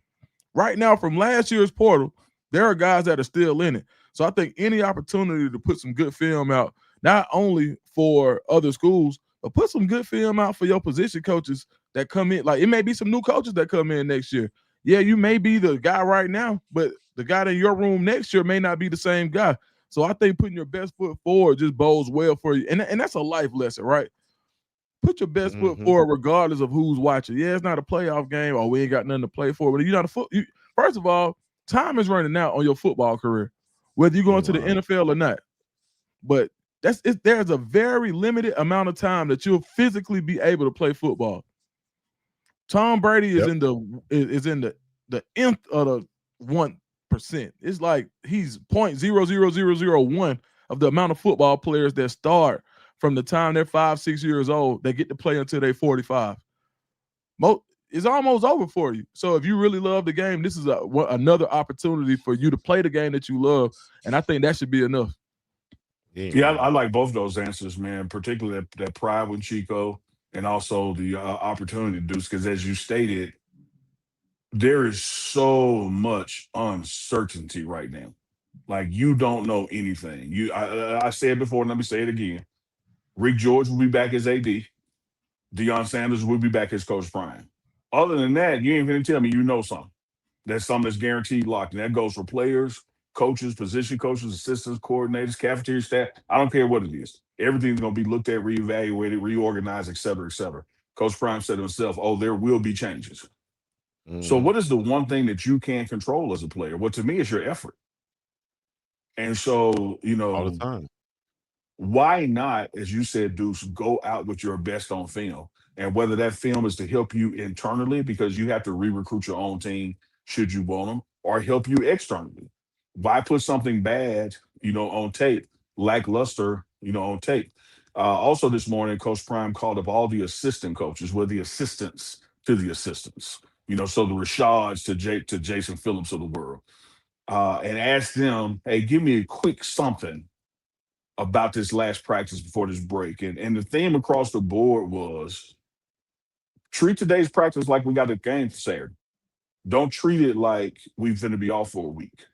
Right now, from last year's portal, there are guys that are still in it. So I think any opportunity to put some good film out, not only for other schools, but put some good film out for your position coaches that come in. Like, it may be some new coaches that come in next year. Yeah, you may be the guy right now, but the guy in your room next year may not be the same guy. So I think putting your best foot forward just bodes well for you. And that's a life lesson, right? Put your best foot forward regardless of who's watching. Yeah, it's not a playoff game. Oh, we ain't got nothing to play for. But you're not first of all, time is running out on your football career, whether you're going to the NFL or not. But there's a very limited amount of time that you'll physically be able to play football. Tom Brady is in the nth of the 1%. It's like he's 0.00001 of the amount of football players that start from the time they're 5-6 years old. They get to play until they're 45. It's almost over for you. So if you really love the game, this is another opportunity for you to play the game that you love, and I think that should be enough. Yeah, I like both of those answers, man, particularly that pride with Chico and also the opportunity to do, because as you stated, there is so much uncertainty right now. Like, you don't know anything. I said before, and let me say it again. Rick George will be back as AD. Deion Sanders will be back as Coach Prime. Other than that, you ain't going to tell me you know something. That's something that's guaranteed locked. And that goes for players, coaches, position coaches, assistants, coordinators, cafeteria staff. I don't care what it is. Everything's going to be looked at, reevaluated, reorganized, et cetera, et cetera. Coach Prime said himself, there will be changes. So what is the one thing that you can't control as a player? Well, to me, it's your effort. And so, all the time. Why not, as you said, Deuce, go out with your best on film? And whether that film is to help you internally, because you have to re-recruit your own team should you want them, or help you externally. Why put something bad, on tape, lackluster, on tape? Also this morning, Coach Prime called up all the assistant coaches, the assistants to the assistants, so the Rashads to Jason Phillips of the world, and asked them, hey, give me a quick something about this last practice before this break. And the theme across the board was, treat today's practice like we got a game for Saturday. Don't treat it like we're going to be off for a week.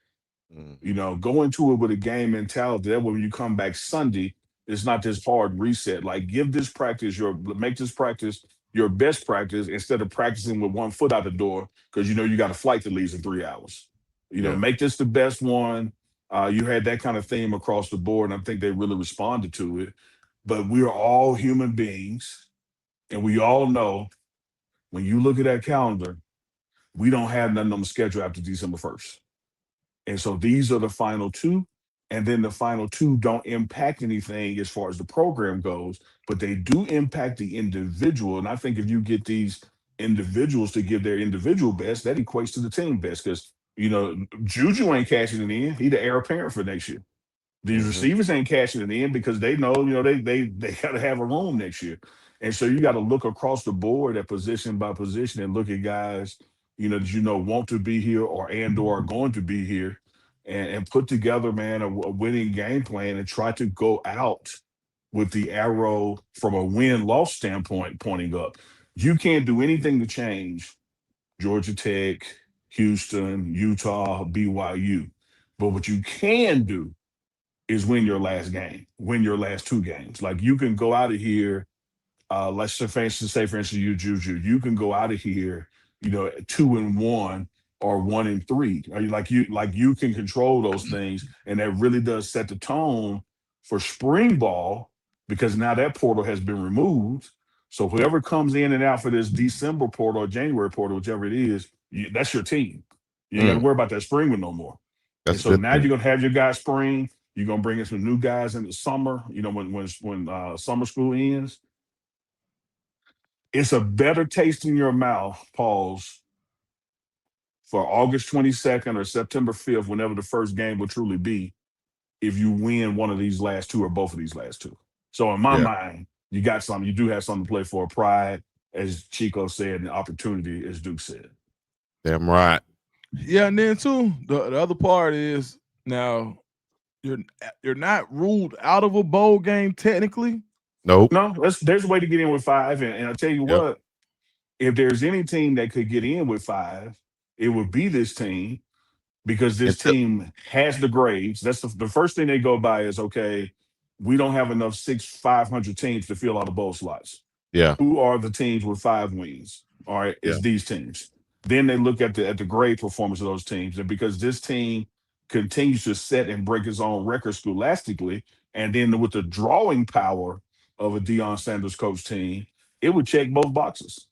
Go into it with a game mentality. That way when you come back Sunday, it's not this hard reset. Like, make this practice your best practice, instead of practicing with one foot out the door because you got a flight that leaves in 3 hours. Make this the best one. You had that kind of theme across the board, and I think they really responded to it. But we are all human beings, and we all know when you look at that calendar, we don't have nothing on the schedule after December 1st. And so these are the final two, and then the final two don't impact anything as far as the program goes, but they do impact the individual. And I think if you get these individuals to give their individual best, that equates to the team best, because Juju ain't cashing it in. He the heir apparent for next year. These receivers ain't cashing it in because they know, they got to have a room next year. And so you got to look across the board at position by position and look at guys, that want to be here or are going to be here, and put together, man, a winning game plan and try to go out with the arrow from a win-loss standpoint pointing up. You can't do anything to change Georgia Tech, Houston, Utah, BYU. But what you can do is win your last game, win your last two games. Like, you can go out of here, let's say, for instance, you, Juju, you can go out of here, 2-1 or 1-3. You can control those things, and that really does set the tone for spring ball, because now that portal has been removed. So whoever comes in and out for this December portal or January portal, whichever it is, that's your team. You ain't got to worry about that spring one no more. And so now you're going to have your guys spring. You're going to bring in some new guys in the summer, when summer school ends. It's a better taste in your mouth, pause, for August 22nd or September 5th, whenever the first game will truly be, if you win one of these last two or both of these last two. So in my mind, you got something. You do have something to play for. Pride, as Chico said, and opportunity, as Duke said. Damn right. Yeah, and then too, the other part is, now you're not ruled out of a bowl game technically. Nope. No, there's a way to get in with 5, and I'll tell you Yep. what, if there's any team that could get in with 5, it would be this team, because this Until, team has the grades. That's the first thing they go by is, okay, we don't have enough 500 teams to fill all the bowl slots. yeah. Who are the teams with 5 wins? All right, Yeah. it's these teams. Then they look at the grade performance of those teams, and because this team continues to set and break its own record scholastically, and then with the drawing power of a Deion Sanders coach team, it would check both boxes.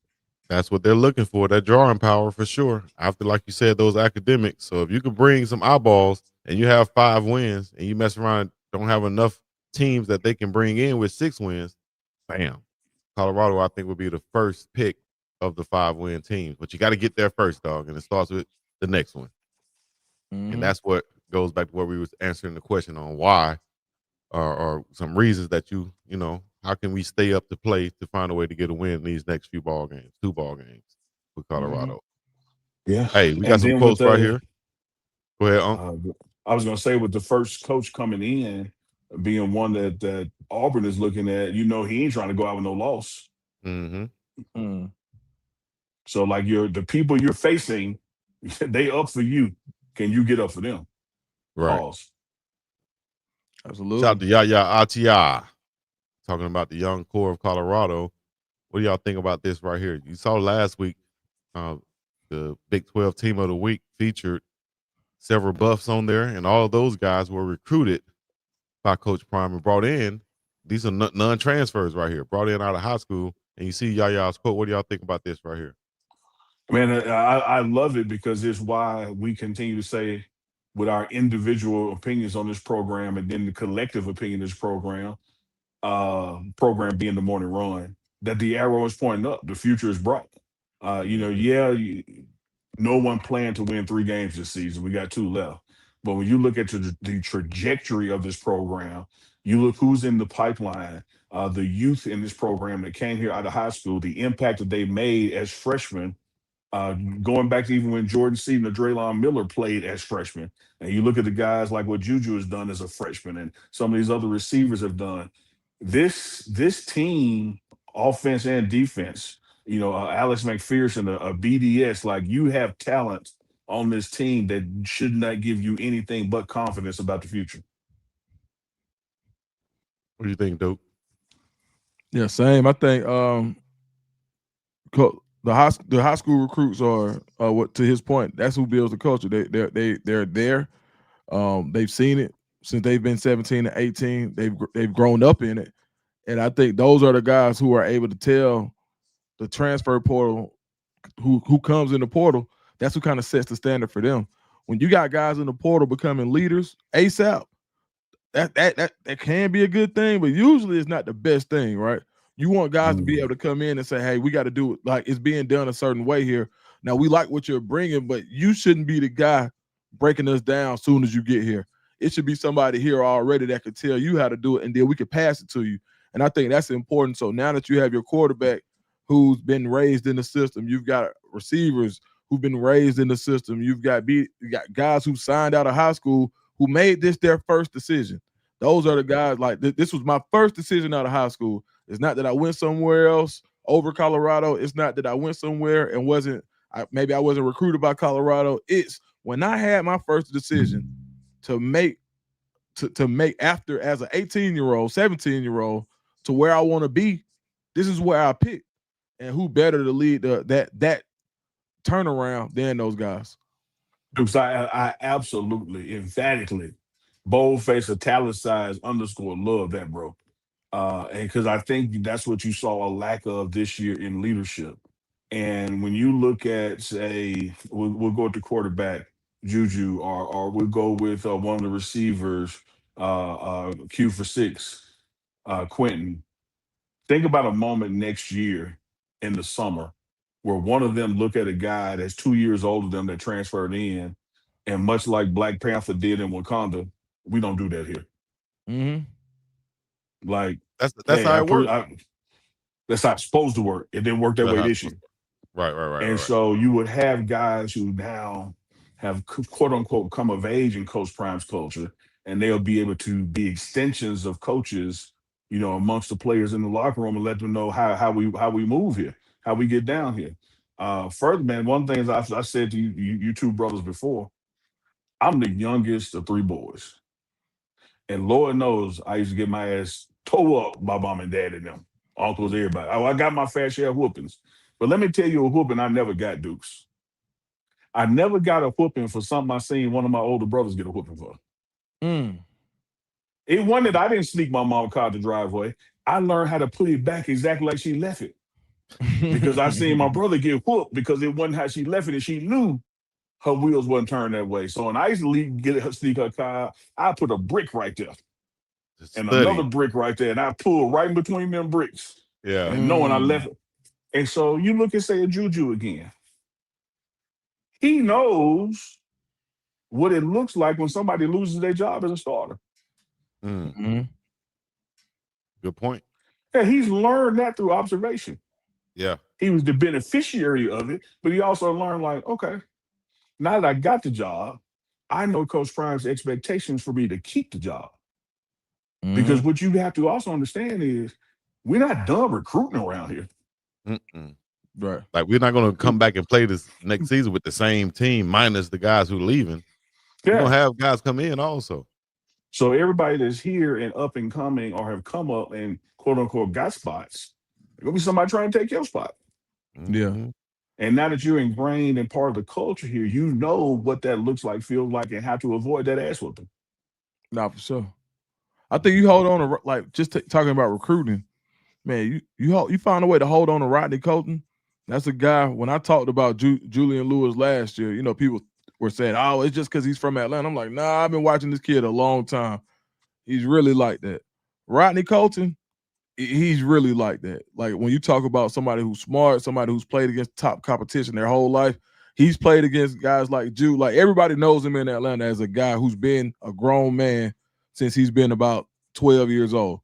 That's what they're looking for, that drawing power for sure. After, like you said, those academics. So if you can bring some eyeballs and you have 5 wins and you mess around, don't have enough teams that they can bring in with 6 wins, bam. Colorado, I think, would be the first pick of the 5-win teams. But you got to get there first, dog. And it starts with the next one. And that's what goes back to where we was answering the question on why or some reasons that you know, how can we stay up to play to find a way to get a win in these next 2 ball games with Colorado. Yeah. Hey, we got And some then quotes with right here. Go ahead, Unc. I was going to say, with the first coach coming in, being one that Auburn is looking at, you know, he ain't trying to go out with no loss. Mm-hmm. So, like, the people you're facing, they up for you. Can you get up for them? Right. Pause. Absolutely. Shout out to Yaya Atia, talking about the young core of Colorado. What do y'all think about this right here? You saw last week, the Big 12 Team of the Week featured several buffs on there, and all of those guys were recruited by Coach Prime and brought in. These are non-transfers right here, brought in out of high school. And you see Yaya's quote. What do y'all think about this right here? Man, I love it, because it's why we continue to say, with our individual opinions on this program and then the collective opinion of this program being the Morning Run, that the arrow is pointing up. The future is bright. You know, no one planned to win 3 games this season. We got 2 left. But when you look at the trajectory of this program, you look who's in the pipeline, the youth in this program that came here out of high school, the impact that they made as freshmen, going back to even when Jordan Seaton or Draylon Miller played as freshmen. And you look at the guys like what Juju has done as a freshman, and some of these other receivers have done. This team, offense and defense, you know, Alex McPherson, a BDS, like, you have talent on this team that should not give you anything but confidence about the future. What do you think, Dope? Yeah, same. I think the high school recruits are what, to his point, that's who builds the culture. They're there. They've seen it since they've been 17 and 18. They've grown up in it, and I think those are the guys who are able to tell the transfer portal who comes in the portal. That's who kind of sets the standard for them. When you got guys in the portal becoming leaders ASAP, that can be a good thing, but usually it's not the best thing, right? You want guys to be able to come in and say, hey, we got to do it like it's being done a certain way here. Now, we like what you're bringing, but you shouldn't be the guy breaking us down as soon as you get here. It should be somebody here already that could tell you how to do it, and then we could pass it to you. And I think that's important. So now that you have your quarterback who's been raised in the system, you've got receivers who've been raised in the system, you got guys who signed out of high school who made this their first decision. Those are the guys, like, this was my first decision out of high school. It's not that I went somewhere else over Colorado. It's not that I went somewhere and maybe I wasn't recruited by Colorado. It's when I had my first decision to make after, as an 18-year-old, 17-year-old, to where I want to be, this is where I picked. And who better to lead that turnaround than those guys? Because I absolutely, emphatically, boldface, italicized, _love that, bro. And because I think that's what you saw a lack of this year in leadership. And when you look at, say, we'll go with the quarterback, Juju, or we'll go with one of the receivers, Q for 6, Quentin. Think about a moment next year in the summer where one of them look at a guy that's 2 years older than them that transferred in, and much like Black Panther did in Wakanda, we don't do that here. Mm-hmm. Like, that's how it works. That's how it's supposed to work. It didn't work that way this year. Right. And so you would have guys who now have, quote unquote, come of age in Coach Prime's culture, and they'll be able to be extensions of coaches, amongst the players in the locker room and let them know how we move here, how we get down here. Further, man, one thing I said to you two brothers before, I'm the youngest of three boys. And Lord knows I used to get my ass tore up by mom and dad and them, uncles, everybody. Oh, I got my fair share of whoopings. But let me tell you a whooping I never got, Dukes. I never got a whooping for something I seen one of my older brothers get a whooping for. It wasn't that I didn't sneak my mom's car to the driveway. I learned how to put it back exactly like she left it. Because I seen my brother get whooped because it wasn't how she left it, and she knew her wheels wasn't turned that way. So when I used to sneak her car, I put a brick right there and another brick right there, and I pulled right in between them bricks. Yeah. And knowing I left it. And so you look and say a Juju again. He knows what it looks like when somebody loses their job as a starter. Good point. Yeah, he's learned that through observation. Yeah. He was the beneficiary of it, but he also learned, like, okay, now that I got the job, I know Coach Prime's expectations for me to keep the job. Because what you have to also understand is we're not done recruiting around here. Right. Like, we're not going to come back and play this next season with the same team minus the guys who are leaving. Yeah. We're going to have guys come in also. So everybody that's here and up and coming or have come up and quote unquote got spots, there's going to be somebody trying to take your spot. Yeah. And now that you're ingrained in part of the culture here, you know what that looks like, feels like, and how to avoid that ass whooping. Nah, for sure. I think you hold on to, like, just talking about recruiting, man. You find a way to hold on to Rodney Colton. That's a guy. When I talked about Julian Lewis last year, people were saying, "Oh, it's just because he's from Atlanta." I'm like, "Nah, I've been watching this kid a long time. He's really like that." Rodney Colton, he's really like that. Like, when you talk about somebody who's smart, somebody who's played against top competition their whole life, he's played against guys like Jude. Like, everybody knows him in Atlanta as a guy who's been a grown man since he's been about 12 years old.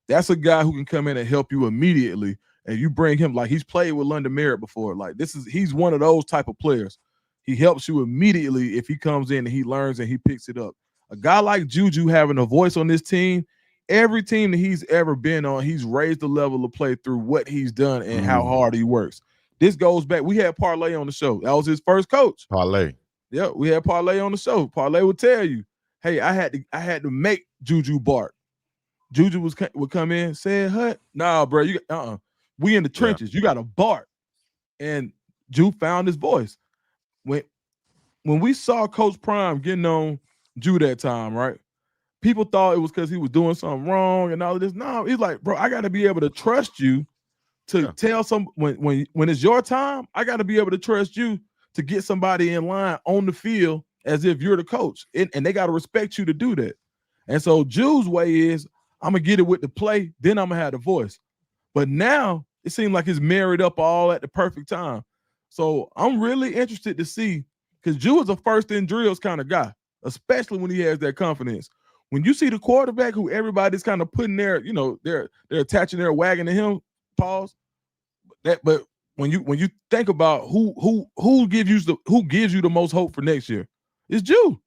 That's a guy who can come in and help you immediately, and you bring him, like, he's played with London Merritt before. Like, he's one of those type of players. He helps you immediately if he comes in and he learns and he picks it up. A guy like Juju having a voice on this team, every team that he's ever been on, he's raised the level of play through what he's done and how hard he works. This goes back. We had Parlay on the show. That was his first coach. Parlay. Yeah, we had Parlay on the show. Parlay would tell you, hey, I had to make Juju bark. Juju would come in, say, "Hut, nah, bro, we in the trenches. You got to bark." And Ju found his voice. When we saw Coach Prime getting on Ju that time, right? People thought it was because he was doing something wrong and all of this. No, he's like, "Bro, I got to be able to trust you to tell when it's your time. I got to be able to trust you to get somebody in line on the field as if you're the coach, and they got to respect you to do that." And so Ju's way is, I'm gonna get it with the play, then I'm gonna have the voice. But now it seems like it's married up all at the perfect time. So I'm really interested to see, because Ju is a first in drills kind of guy, especially when he has that confidence. When you see the quarterback who everybody's kind of putting their, they're attaching their wagon to him, pause. But when you think about who gives you the most hope for next year, it's Ju.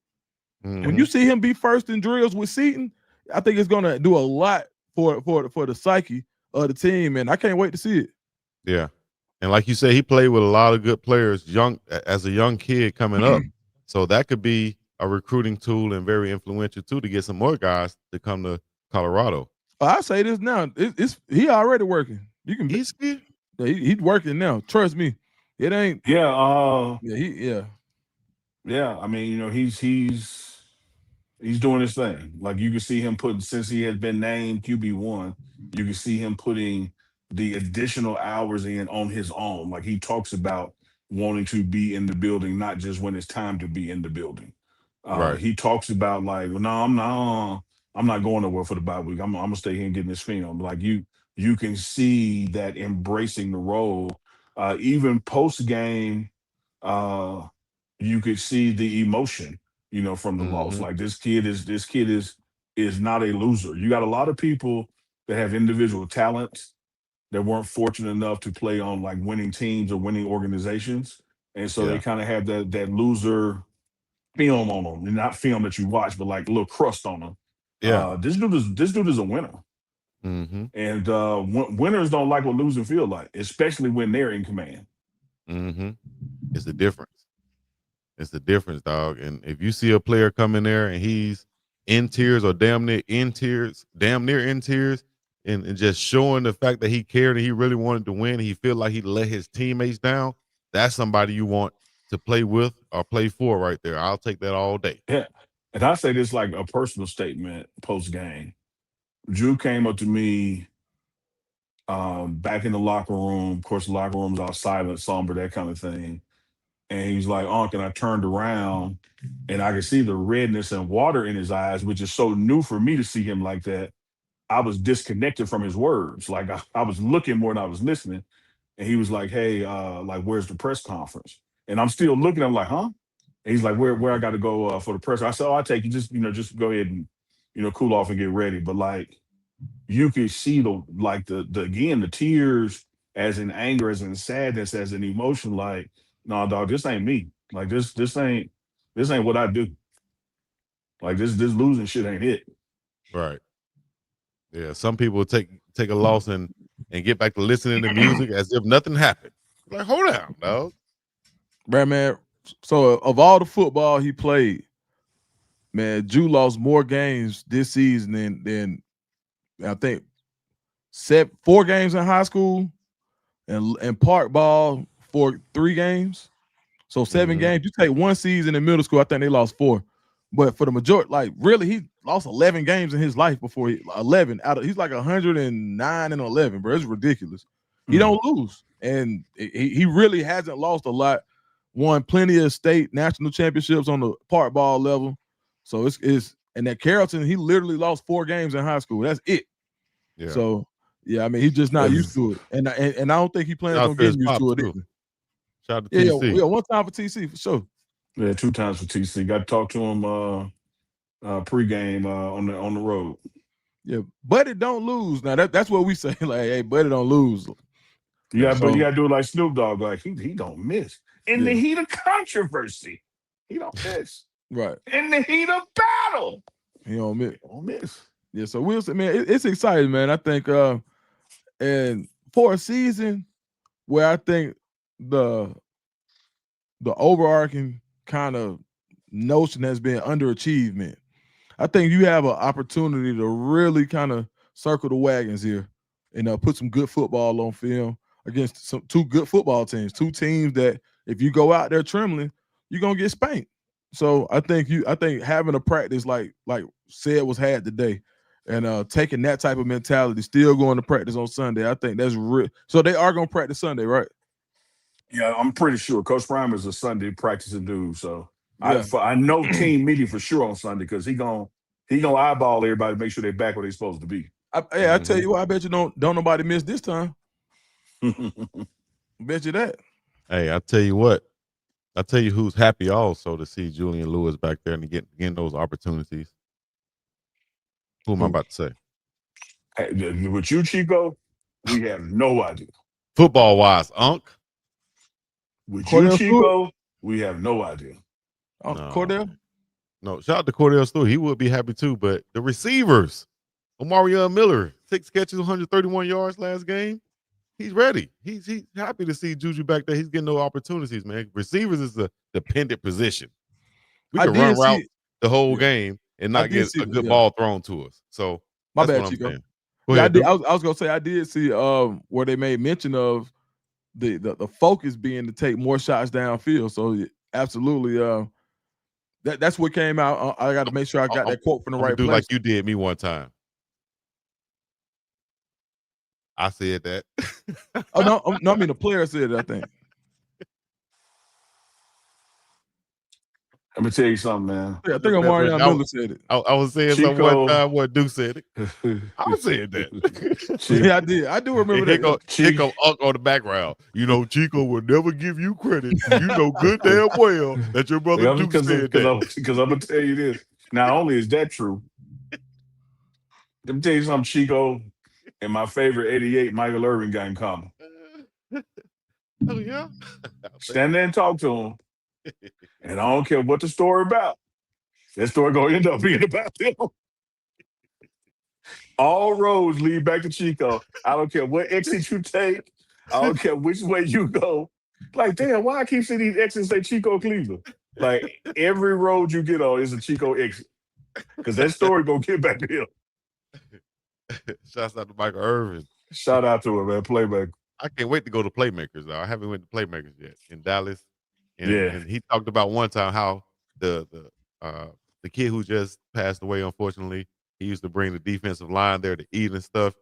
When you see him be first in drills with Seton, I think it's gonna do a lot for the psyche of the team, and I can't wait to see it. Yeah, and like you said, he played with a lot of good players as a young kid coming up, so that could be a recruiting tool and very influential too to get some more guys to come to Colorado. I say this now, he already working. You can he's working now. Trust me, it ain't. Yeah. Yeah. I mean, he's doing his thing. Like, you can see him since he has been named QB1, you can see him putting the additional hours in on his own. Like, he talks about wanting to be in the building, not just when it's time to be in the building. Right. He talks about, like, well, no, I'm not going nowhere for the bye week. I'm gonna stay here and get this film. Like, you can see that embracing the role. Even post game, you could see the emotion, from the loss. Like, this kid is not a loser. You got a lot of people that have individual talents that weren't fortunate enough to play on, like, winning teams or winning organizations, and so they kind of have that loser film on him, and not film that you watch, but like a little crust on him. Yeah. This dude is a winner, Mm-hmm. and winners don't like what losing feel like, especially when they're in command. Mm-hmm. It's the difference. It's the difference, dog. And if you see a player come in there and he's in tears or damn near in tears, and just showing the fact that he cared and he really wanted to win, he feel like he let his teammates down, that's somebody you want to play with or play for right there. I'll take that all day. Yeah, and I say this like a personal statement post game. Drew came up to me back in the locker room. Of course, the locker room's all silent, somber, that kind of thing. And he was like, "Unc," and I turned around and I could see the redness and water in his eyes, which is so new for me to see him like that. I was disconnected from his words. Like I was looking more than I was listening. And he was like, "Hey, like, where's the press conference?" And I'm still looking. I'm like, "Huh?" And he's like, "Where I got to go for the press?" I said, "Oh, I'll take you. Just go ahead and cool off and get ready." But like, you could see the again the tears, as in anger, as in sadness, as in emotion. Like, no, dog, this ain't me. Like this ain't what I do. Like this losing shit ain't it. Right. Yeah. Some people take a loss and get back to listening to music as if nothing happened. Like, hold on, dog. Man. So of all the football he played, man, Jew lost more games this season than I think 4 games in high school and park ball for 3 games. So 7 games. You take one season in middle school, I think they lost 4. But for the majority, like really, he lost 11 games in his life before 11 out of he's like 109 and 11, bro. It's ridiculous. He don't lose, and he really hasn't lost a lot. Won plenty of state national championships on the park ball level. So it's and at Carrollton, he literally lost 4 games in high school. That's it. Yeah. So yeah, I mean he's just not used to it, and I don't think he plans on getting used to it either. Shout out to TC. Yeah, one time for TC for sure. Yeah, 2 times for TC. Got to talk to him pregame on the road. Yeah, Buddy don't lose. Now that's what we say. Like, hey, Buddy don't lose. Yeah, but you gotta do it like Snoop Dogg. Like he don't miss in the heat of controversy. He don't miss. Right. In the heat of battle, he don't miss. He don't miss. Yeah, so we'll see, man. It's exciting, man. I think, and for a season where I think the overarching kind of notion has been underachievement, I think you have an opportunity to really kind of circle the wagons here and put some good football on film against 2 good football teams, 2 teams that if you go out there trembling, you're gonna get spanked. So I think having a practice like said was had today, and taking that type of mentality, still going to practice on Sunday, I think that's real. So they are gonna practice Sunday, right? Yeah, I'm pretty sure Coach Prime is a Sunday practicing dude. So Yeah. I know team meeting for sure on Sunday because he gonna eyeball everybody to make sure they're back where they're supposed to be. I tell you what, I bet you don't nobody miss this time. Bet you that. Hey, I tell you what. I tell you who's happy also to see Julian Lewis back there and getting those opportunities. Who am I about to say? Hey, with you, Chico, we have no idea. Football wise, Unc. With Cordell you, Chico, Stewart? We have no idea. No. Cordell? No, shout out to Cordell Stewart. He would be happy too. But the receivers, Omarion Miller, 6 catches, 131 yards last game. He's ready. He's happy to see Juju back there. He's getting no opportunities, man. Receivers is a dependent position. We can run route the whole game and not get a good ball thrown to us. So my that's bad, what Chico. I'm saying. Go ahead, I was gonna say I did see where they made mention of the focus being to take more shots downfield. So absolutely, that's what came out. I got to make sure I got that quote from the right place. Like you did me one time. I said that. Oh no! I mean the player said it. I think. Let me tell you something, man. Yeah, I think Omarion Miller said it. I was saying something one time. What Duke said it. I said that. Yeah, I did. I do remember that. Chico on the background. You know, Chico will never give you credit. You know good damn well that your brother Duke said that. Because I'm gonna tell you this. Not only is that true, let me tell you something, Chico. And my favorite 88 Michael Irvin got in common. Oh yeah. Stand there and talk to him. And I don't care what the story about. That story gonna end up being about them. All roads lead back to Chico. I don't care what exit you take. I don't care which way you go. Like, damn, why I keep seeing these exits say Chico Cleveland? Like every road you get on is a Chico exit. Because that story gonna get back to him. Shouts out to Michael Irvin. Shout out to him, man. Playback. I can't wait to go to Playmakers though. I haven't went to Playmakers yet in Dallas. Yeah. And he talked about one time how the kid who just passed away, unfortunately, he used to bring the defensive line there to eat and stuff.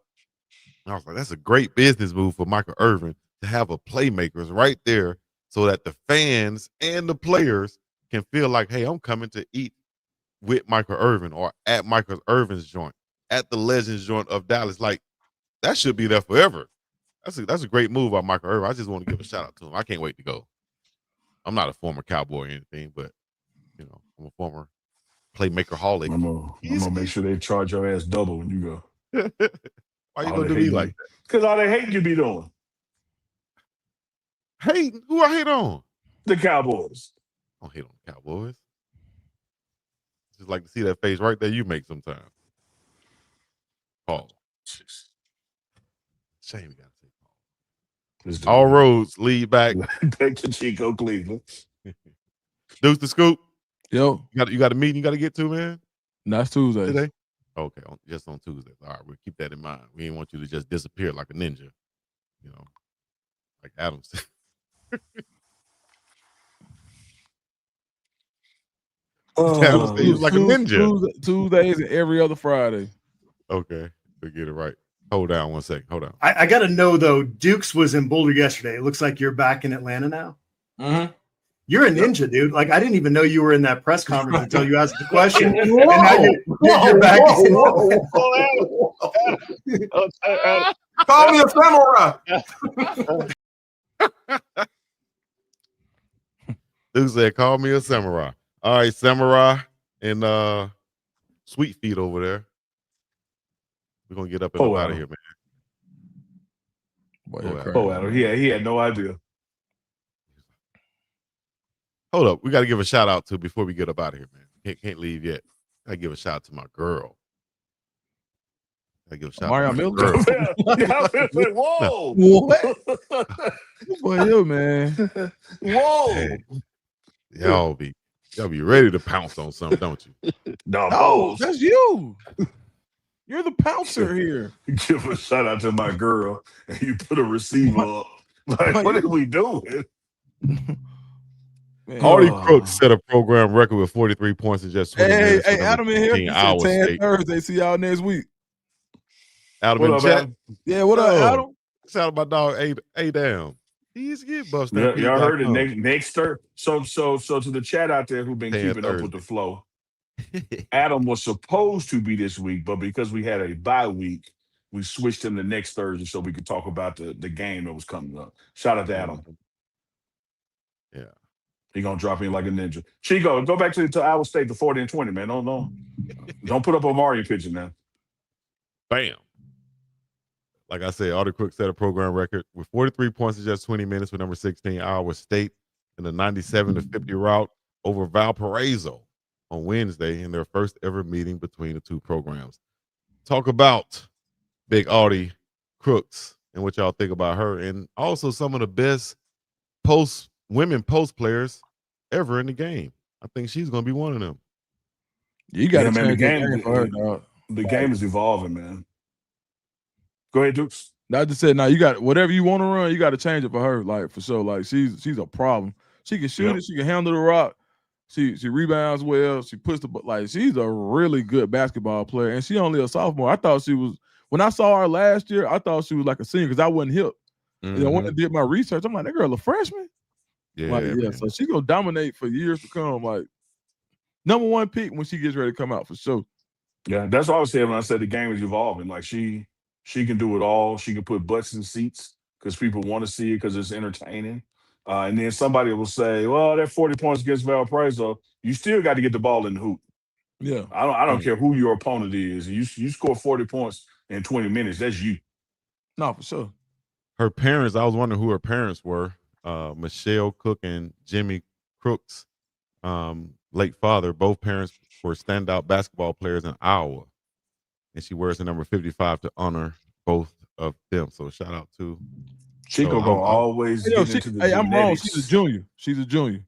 And I was like, that's a great business move for Michael Irvin to have a Playmakers right there so that the fans and the players can feel like, hey, I'm coming to eat with Michael Irvin or at Michael Irvin's joint, at the Legends joint of Dallas. Like, that should be there forever. That's a great move by Michael Irvin. I just want to give a shout out to him. I can't wait to go. I'm not a former Cowboy or anything, but I'm a former playmaker holic. I'm gonna make sure they charge your ass double when you go. Why you gonna do me like that? Because all they hate you be doing. Hate? Who I hate on? The Cowboys. I don't hate on the Cowboys. Just like to see that face right there you make sometimes. Paul. Shame you gotta say Paul. All roads lead back to Chico Cleveland. Deuce the Scoop. Yo, you got a meeting you got to get to, man. That's Tuesday. Today? Okay, just on Tuesday. All right, we'll keep that in mind. We didn't want you to just disappear like a ninja, like Adam said. Adam said he was like a ninja. Tuesdays and every other Friday. Okay, to get it right. Hold down 1 second. Hold on. I got to know though. Dukes was in Boulder yesterday. It looks like you're back in Atlanta now. Mm-hmm. You're a ninja, dude. Like, I didn't even know you were in that press conference until you asked the question. Whoa, and now you're back. Call me a samurai. Dude said, call me a samurai. All right, samurai and Sweet Feet over there. We're going to get up and out of here, man. Adam. He had no idea. Hold up. We got to give a shout out to before we get up out of here, man. Can't leave yet. I give a shout out to my girl. I give a shout out to my girl. Whoa. What? Boy, yo, man. Whoa. Hey, y'all be ready to pounce on something, don't you? No, that's you. You're the pouncer here. Give a shout out to my girl, and you put a receiver up. Like, what are we doing? AUDI Crooks set a program record with 43 points in just 20 minutes. Hey, Adam in here. Thursday. See y'all next week. Adam in chat. Yeah, what up, Adam? Shout out my dog, A-Down. He's get busted. Y'all heard it next Thursday. So to the chat out there who've been keeping up with the flow, Adam was supposed to be this week, but because we had a bye week, we switched him to next Thursday so we could talk about the game that was coming up. Shout out to Adam. Yeah. He gonna drop in like a ninja. Chico, go back to Iowa State, the 40-20, man. Don't put up a Mario picture now. Bam. Like I said, AUDI Crooks set a program record with 43 points in just 20 minutes with number 16 Iowa State in the 97-50 route over Valparaiso on Wednesday in their first ever meeting between the two programs. Talk about Big AUDI Crooks and what y'all think about her, and also some of the best women post players ever in the game. I think she's going to be one of them. You got to man. The game is evolving, man. Go ahead, Dukes. I just said, now you got whatever you want to run, you got to change it for her, like for sure. Like she's a problem. She can shoot it. She can handle the rock. She rebounds well. She puts she's a really good basketball player, and she only a sophomore. I thought she was, when I saw her last year, I thought she was like a senior because I wasn't hip. Mm-hmm. When I did my research, I'm like, that girl a freshman. Yeah, so she gonna dominate for years to come. Like number one pick when she gets ready to come out for sure. Yeah, that's what I was saying when I said the game is evolving. Like she can do it all. She can put butts in seats because people want to see it because it's entertaining. And then somebody will say, "Well, that 40 points against Valparaiso, you still got to get the ball in the hoop." Yeah, I don't care who your opponent is. You score 40 points in 20 minutes. That's you. No, for sure. Her parents, I was wondering who her parents were. Michelle Cook and Jimmy Crooks' late father. Both parents were standout basketball players in Iowa, and she wears the number 55 to honor both of them. So shout out to Chico gonna always get into the I'm wrong. genetics. She's a junior. She's a junior.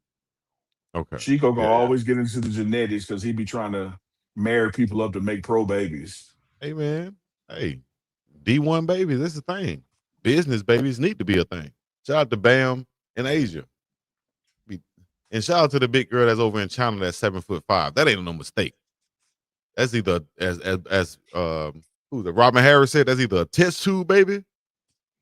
Okay. Chico gonna always get into the genetics because he be trying to marry people up to make pro babies. Hey man, hey, D1 babies, this is a thing. Business babies need to be a thing. Shout out to Bam in Asia. And shout out to the big girl that's over in China that's 7'5". That ain't no mistake. That's either as who the Robin Harris said, that's either a test tube baby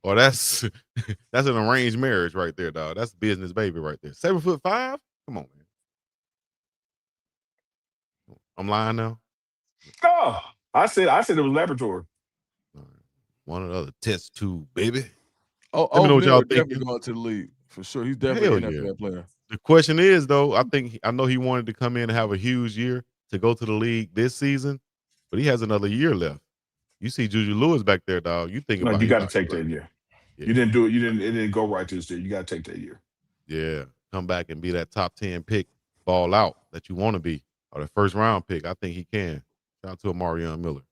or that's an arranged marriage right there, dog. That's business baby right there. 7'5"? Come on, man. I'm lying now. Oh, I said it was laboratory. One or the other test tube, baby. Oh, let me know what y'all definitely thinking. going to the league for sure. He's definitely an NFL player. The question is though, I know he wanted to come in and have a huge year to go to the league this season, but he has another year left. You see Juju Lewis back there, dog. You think about you got to take that year. Yeah. You didn't do it. It didn't go right this year. You got to take that year. Yeah, come back and be that top 10 pick, ball out that you want to be, or the first round pick. I think he can. Shout out to Amarion Miller.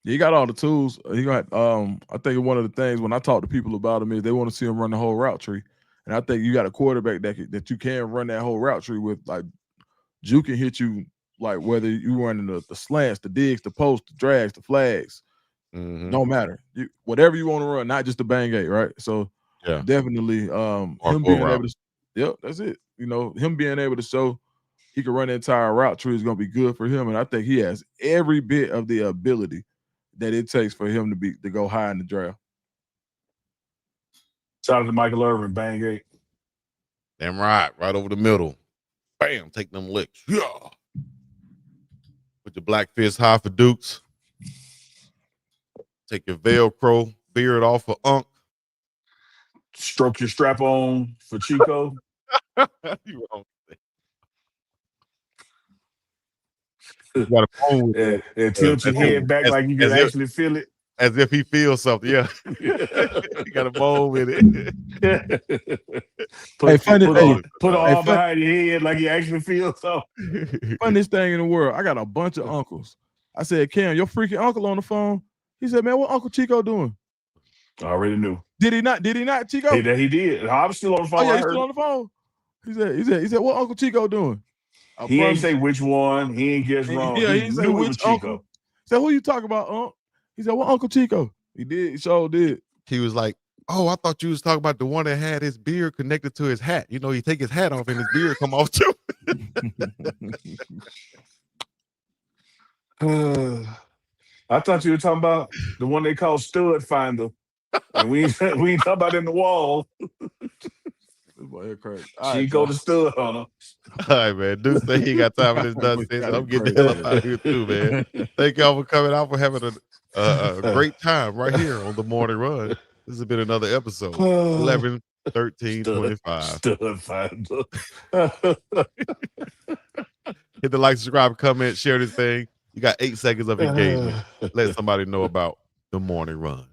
Yeah, he got all the tools. He got. I think one of the things when I talk to people about him is they want to see him run the whole route tree, and I think you got a quarterback that you can run that whole route tree with. Like, Juke can hit you like whether you running the slants, the digs, the posts, the drags, the flags. Don't matter. Whatever you want to run, not just the bang eight, right? So yeah, definitely him being able to. Yep, that's it. You know, him being able to show he can run the entire route tree is going to be good for him, and I think he has every bit of the ability that it takes for him to go high in the draft. Shout out to Michael Irvin, bang eight. Damn right over the middle. Bam, take them licks. Yeah. Put your black fist high for Dukes. Take your Velcro beard off for Unc. Stroke your strap on for Chico. You wrong. You got and tilt your head back like you can actually feel it. As if he feels something, yeah. You got a bowl with it. Put an arm behind your head like you actually feel something. Funniest thing in the world, I got a bunch of uncles. I said, Cam, your freaking uncle on the phone. He said, man, what Uncle Chico doing? I already knew. Did he not, Chico? He did. I'm still on the phone. Oh, yeah, he's still on the phone. He said, what Uncle Chico doing? He ain't say which one. He ain't guess wrong. Yeah, he knew say it which was Chico. uncle. He said, who you talking about, Unc? He said, what Uncle Chico? He did. He sure did. He was like, oh, I thought you was talking about the one that had his beard connected to his hat. You know, he take his hat off and his beard come off too. I thought you were talking about the one they call Stud Finder. And we ain't talking about in the wall. Chico the Stud Hunter. All right, man. Dude say he got time for this nonsense. I'm getting the hell up out of here too, man. Thank y'all for coming out, for having a great time right here on the Morning Run. This has been another episode. 11, 13, 25. Stud Finder. Hit the like, subscribe, comment, share this thing. You got 8 seconds of engagement. Let somebody know about the Morning Run.